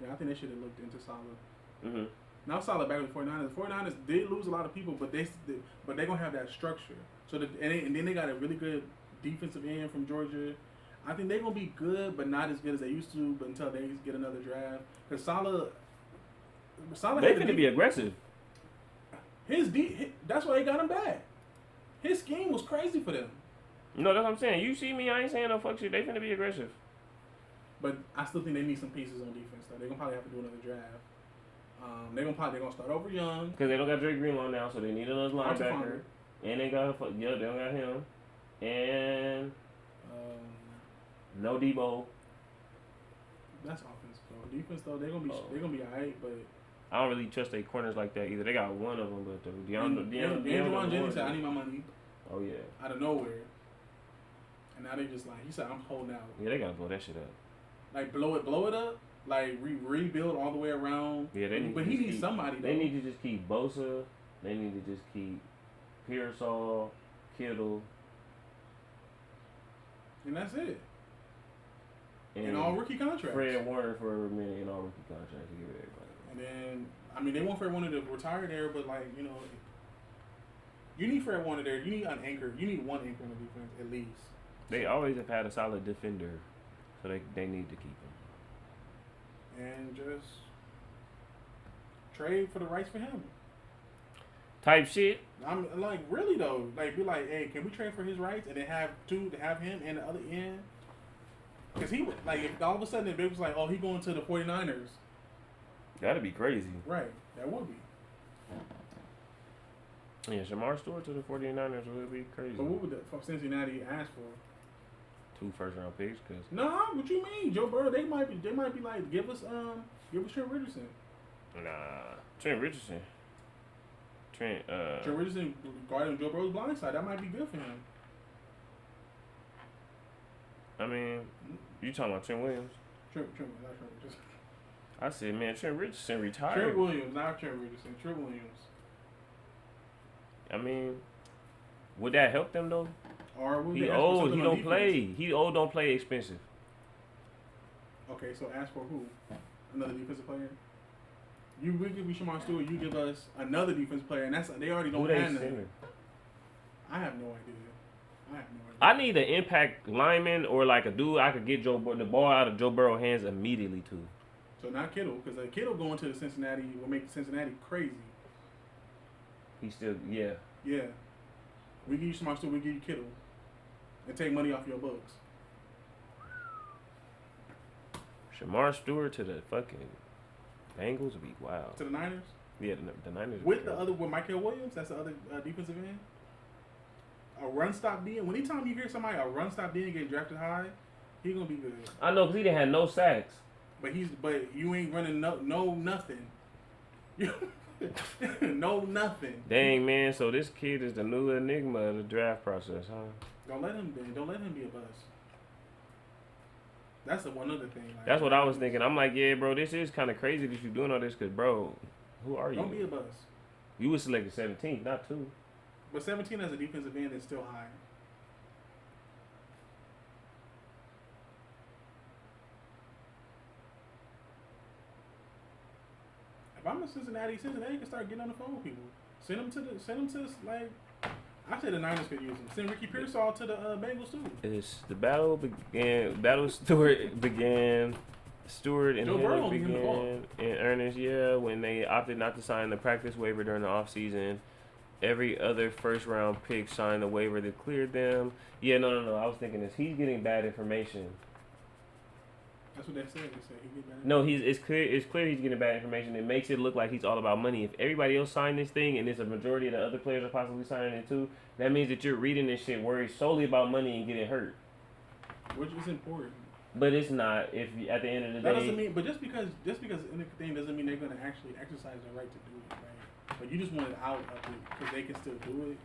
Yeah, I think they should have looked into Saleh.
Mm-hmm.
Now Saleh back with the 49ers. The 49ers did lose a lot of people, but they're gonna have that structure. So and then they got a really good defensive end from Georgia. I think they're gonna be good, but not as good as they used to. But until they get another draft, because Saleh
They finna be aggressive.
That's why they got him back. His scheme was crazy for them.
No, that's what I'm saying. You see me, I ain't saying no fuck shit. They finna be aggressive.
But I still think they need some pieces on defense. Though they're gonna probably have to do another draft. They're gonna start over young.
Because they don't got Drake Greenlaw now, so they need another linebacker. And they got they don't got him. And no Debo.
That's offense though. Defense though, they're gonna be alright, but
I don't really trust their corners like that either. They got one of them, but
DeAndre Jennings said, "I need my money."
Oh yeah.
Out of nowhere. And now they just like he said, "I'm holding out."
Yeah, they gotta blow that shit up.
Like blow it up. Like rebuild all the way around.
Yeah, they need.
But he needs somebody.
They need to just keep Bosa. They need to just keep Pearsall, Kittle,
and that's it. And all rookie contracts.
Fred Warner for a minute and all rookie contracts to give it everybody.
And then I mean they want Fred Warner to retire there, but like you need Fred Warner there. You need an anchor. You need one anchor in the defense at least.
They always have had a solid defender, so they need to keep him.
And just trade for the rights for him.
Type shit.
I'm like really though. Like be like, hey, can we trade for his rights and then have him and the other end? Because he like if all of a sudden it was like, oh, he going to the 49ers.
That'd be crazy.
Right, that would be.
Yeah, Shamar Stewart to the 49ers would be crazy.
But what would Cincinnati ask for?
2 first-round picks, cause.
No, what you mean, Joe Burrow? They might be like, give us Trent Richardson.
Nah, Trent Richardson. Trent
Richardson guarding Joe Burrow's blind side. That might be good for him.
I mean, you talking about Trent Williams?
Trent Richardson.
I said, man, Trent Richardson retired.
Trent Williams, not Trent Richardson. Trent Williams.
I mean, would that help them though?
Or would
he old. He don't play. He old. Don't play expensive.
Okay, so ask for who? Another defensive player. We give you Shamar Stewart. You give us another defensive player, and they already don't have that. I have no idea.
I need an impact lineman or like a dude I could get the ball out of Joe Burrow's hands immediately too.
So not Kittle, because Kittle going to the Cincinnati will make Cincinnati crazy.
He still, yeah.
Yeah. We give you Shamar Stewart. We give you Kittle. And take money off your books.
Shamar Stewart to the fucking Bengals would be wild.
To the Niners?
Yeah, the Niners.
With Michael Williams, that's the other defensive end. A run stop D. Anytime you hear somebody a run stop D get drafted high, he's gonna be good.
I know, because he didn't have no sacks.
But you ain't running no nothing. No nothing.
Dang, man. So this kid is the new enigma of the draft process, huh?
Don't let him be a bust. That's the one other thing. Like,
that's what I was thinking. I'm like, yeah, bro, this is kind of crazy that you doing all this, because, bro, who are you?
Don't be a bust.
You was selected 17th, not 2.
But 17 as a defensive end is still high. If I'm in Cincinnati can start getting on the phone with people. Send them to like. I say the Niners could use him. Send Ricky Pearsall to the Bengals too.
It's the battle Stewart began. Stewart and Hill began in earnest, when they opted not to sign the practice waiver during the offseason. Every other first-round pick signed the waiver that cleared them. Yeah, no. I was thinking this. He's getting bad information.
That's what they said. They said he get bad information.
No, it's clear he's getting bad information. It makes it look like he's all about money. If everybody else signed this thing and there's a majority of the other players are possibly signing it too, that means that you're reading this shit worried solely about money and getting hurt.
Which is important.
But it's not. If at the end of the day,
that doesn't mean. But just because anything doesn't mean they're going to actually exercise their right to do it, right? But you just want it out of it because they can still do it.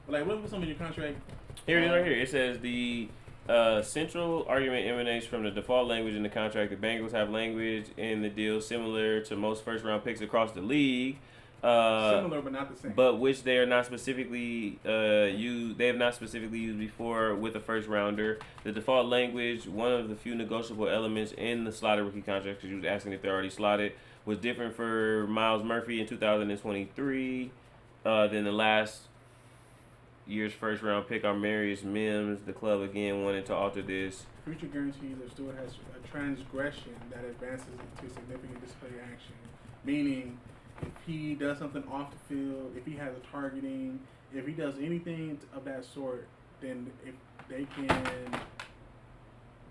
But like, what was some of your contract?
Here it is, right here. It says the Central argument emanates from the default language in the contract. The Bengals have language in the deal similar to most first-round picks across the league.
Similar but not the same.
But which they are not specifically used. They have not specifically used before with a first rounder. The default language, one of the few negotiable elements in the slotted rookie contract, because you was asking if they're already slotted, was different for Miles Murphy in 2023 than the last year's first round pick. Marius Mims. The club again wanted to alter this.
Future guarantees if Stewart has a transgression that advances into significant disciplinary action, meaning if he does something off the field, if he has a targeting, if he does anything of that sort, then if they can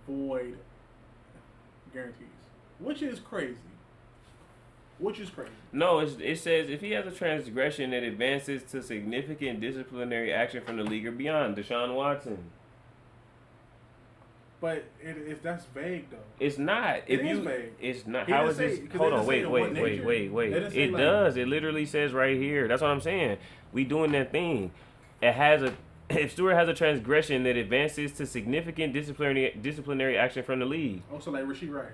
void guarantees, which is crazy.
No, it says if he has a transgression that advances to significant disciplinary action from the league or beyond. Deshaun Watson.
But that's vague though.
It's not.
It is vague.
It's not. How is this? Hold on. Wait. It does. It literally says right here. That's what I'm saying. We doing that thing. It has a. If Stewart has a transgression that advances to significant disciplinary action from the league.
Also, like Rasheed Rice.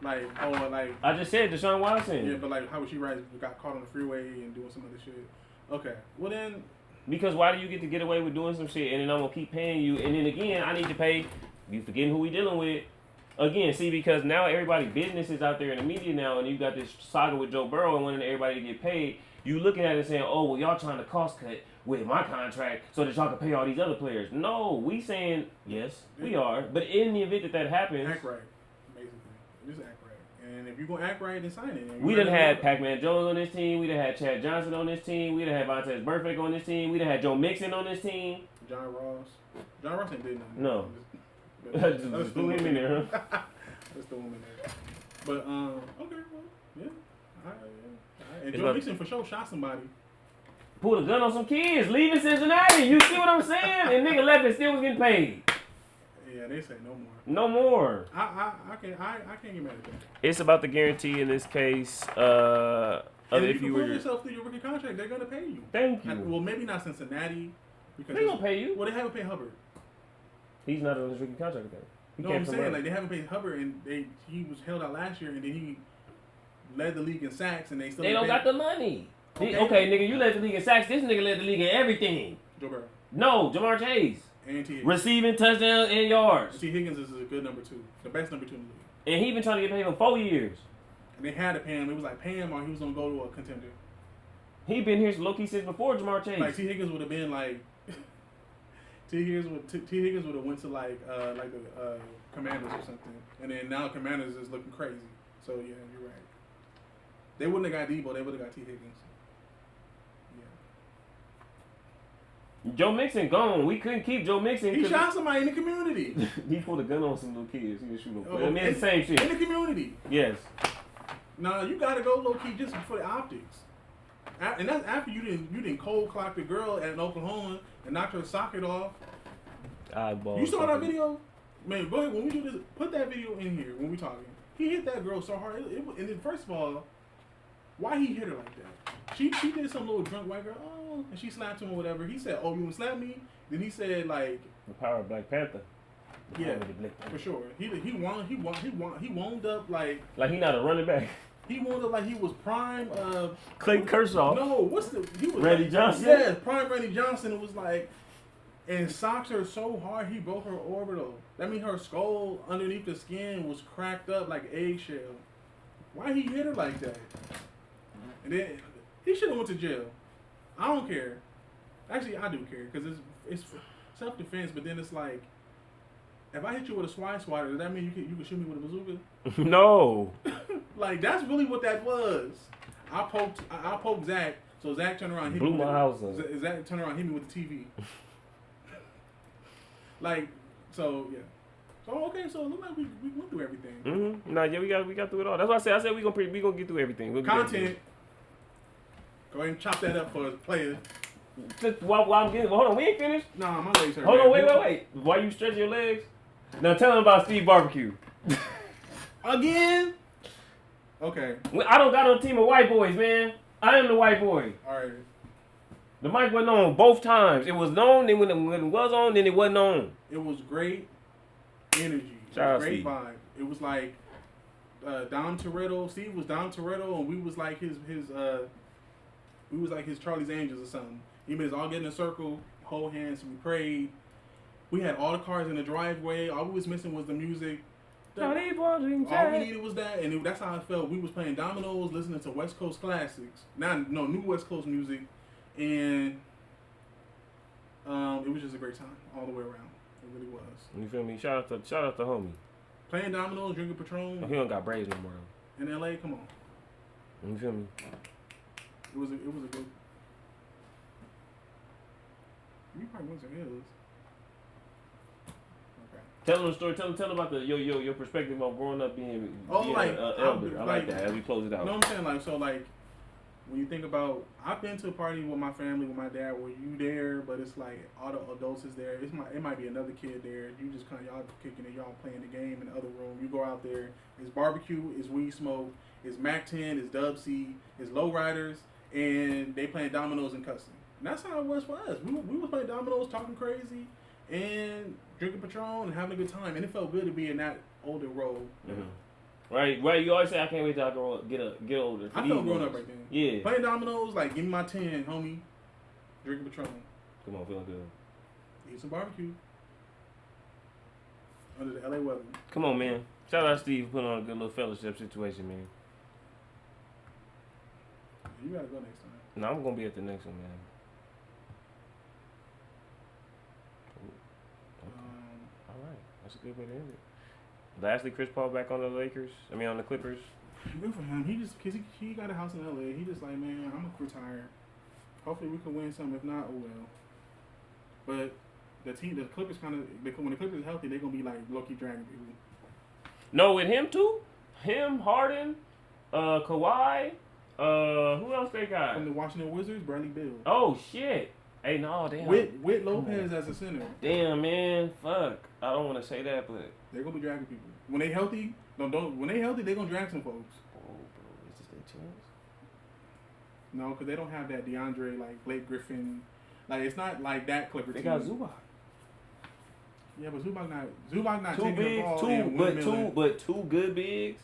I just said Deshaun Watson.
Yeah, but like how Rasheed Rice got caught on the freeway and doing some other shit. Okay. Well then.
Because why do you get away with doing some shit and then I'm gonna keep paying you and then again I need to pay. You forgetting who we dealing with. Again, see, because now everybody's business is out there in the media now, and you got this saga with Joe Burrow and wanting everybody to get paid. You looking at it saying, oh, well, y'all trying to cost cut with my contract so that y'all can pay all these other players. No, we saying, yes, we are. But in the event that happens.
Act right, basically. Just act right. And if you're going to act right, then sign it.
We done had Pac-Man Jones on this team. We done had Chad Johnson on this team. We done had Vontaze Burfict on this team. We done had Joe Mixon on this team.
John Ross ain't did nothing.
No. Just threw him in there, huh?
Just threw him in there. But, okay, well, yeah. And Joe Mixon for sure shot somebody.
Pulled a gun on some kids, leaving Cincinnati. You see what I'm saying? And nigga left and still was getting paid.
Yeah, they say no more.
No more.
I can't get mad at that.
It's about the guarantee in this case.
And if you prove yourself through your rookie contract, they're gonna pay you.
Thank you.
Well, maybe not Cincinnati. Because
they gonna pay you.
Well, they haven't paid Hubbard.
He's not on his rookie contract again.
No, I'm saying like they haven't paid Hubbard, and he was held out last year, and then he led the league in sacks, and they still.
They don't got the money. Okay, nigga, you led the league in sacks. This nigga led the league in everything.
Joe Burrow.
No, Jamar Chase.
And T. Higgins.
Receiving touchdowns and yards.
T. Higgins is a good number 2, the best number 2 in the league.
And he been trying to get paid for 4 years.
And they had to pay him. It was like pay him, or he was gonna go to a contender.
He been here low key since before Jamar Chase.
Like T. Higgins would have been like. T. Higgins would have went to like the Commanders or something, and then now Commanders is looking crazy. So yeah, you're right. They wouldn't have got Debo. They would have got T. Higgins. Yeah.
Joe Mixon gone. We couldn't keep Joe Mixon.
He shot somebody in the community.
He pulled a gun on some little kids. He was shooting. I mean, it's the same shit.
In the community.
Yes.
Nah, you gotta go low key just for the optics. And that's after you didn't cold clock the girl at Oklahoma and knocked her socket off. You saw that video? Man, go ahead. When we do this, put that video in here when we talking. He hit that girl so hard. And then first of all, why he hit her like that? She did some little drunk white girl, and she slapped him or whatever. He said, oh, you want to slap me? Then he said, like...
The power of Black Panther.
Yeah, for sure. He wound up like...
Like he not a running back.
He wound up like he was prime...
Clayton Kershaw.
No, he was
Randy Johnson?
Yeah, prime Randy Johnson. It was like... And socked her so hard, he broke her orbital. That means her skull underneath the skin was cracked up like eggshell. Why he hit her like that? And then he should have went to jail. I don't care. Actually, I do care because it's self-defense. But then it's like, if I hit you with a swine swatter, does that mean you can shoot me with a bazooka?
No.
Like that's really what that was. I poked Zach, so Zach turned around and hit me.
Blew my house up.
Zach turned around and hit me with the TV. Like, so yeah. So okay, so it look like we went through everything.
Mm-hmm. Nah, yeah, we got through it all. That's why I said we gonna get through everything.
Content. Go ahead and chop that up for us, players.
While I'm getting, hold on, we ain't finished.
Nah, my legs hurt.
Hold on, wait. Why you stretching your legs? Now tell them about Steve Barbecue.
Again? Okay.
I don't got on a team of white boys, man. I am the white boy.
All right.
The mic wasn't on both times. It was on, then when it was on, then it wasn't on.
It was great. energy.
Shout out
Great
Steve.
vibe. It was like Dom Toretto. Steve was Dom Toretto, and we was like his Charlie's Angels or something. He made us all get in a circle, hold hands, we prayed. We had all the cars in the driveway. All we was missing was the music. All we needed was that, and that's how I felt. We was playing dominoes, listening to West Coast classics, new West Coast music, and it was just a great time all the way around. It really was.
You feel me? Shout out to homie.
Playing dominoes, drinking Patron.
He don't got braids no more though.
In LA, come on.
You feel me?
It was a good. We probably went to hills.
Tell them the story. Tell them about your perspective on growing up being
like
elder. I like that as we close it out.
You know what I'm saying? Like when you think about, I've been to a party with my family, with my dad, where you there, but it's like all the adults is there. It might be another kid there. You just y'all kicking it, y'all playing the game in the other room. You go out there, it's barbecue, it's weed smoke, it's Mac 10, it's Dub C, it's lowriders, and they playing dominoes and cussing. And that's how it was for us. We was playing dominoes, talking crazy, and drinking Patron and having a good time. And it felt good to be in that older role.
Mm-hmm. Right. You always say I can't wait till I get older.
I felt grown up right then.
Yeah.
Playing dominoes, like give me my 10, homie. Drinking Patron.
Come on, feeling good.
Eat some barbecue. Under the LA weather.
Come on, man. Shout out Steve for putting on a good little fellowship situation, man.
You gotta go next time.
No, I'm gonna be at the next one, man. All right, that's a good way to end it. Lastly, Chris Paul back on the on the Clippers.
Good for him. Cause he got a house in LA. He just like, man, I'm gonna retire. Hopefully we can win some. If not, oh well. But the Clippers when the Clippers are healthy, they're gonna be like low-key dragging people.
No, with him too. Him, Harden, Kawhi. Who else they got?
From the Washington Wizards, Bradley Beal.
Oh shit. Hey, no, damn.
With Lopez as a center.
Damn, man. Fuck. I don't want to say that, but
they're gonna be dragging people. When they healthy, when they healthy, they're gonna drag some folks.
Oh, bro, is this their chance?
No, because they don't have that DeAndre, like Blake Griffin. Like it's not like that Clipper team.
They got Zubac.
Yeah, but Zubac not
Two
taking
bigs,
the ball
but two good bigs.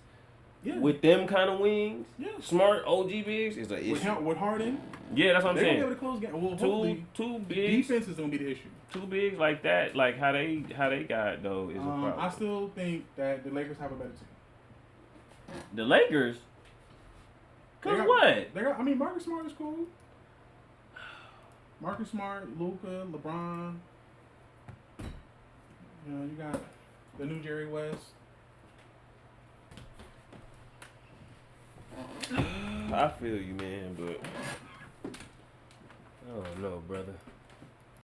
Yeah.
With them kind of wings.
Yeah.
Smart OG bigs is an issue.
With Harden.
Yeah, that's what I'm saying.
They're gonna be able to close game. Well,
two bigs.
Defense is gonna be the issue.
Two bigs like that, like how they got though is a problem.
I still think that the Lakers have a better team.
The Lakers. Cause what?
Marcus Smart is cool. Marcus Smart, Luka, LeBron. You know, you got the new Jerry West.
I feel you, man, but I don't know, brother.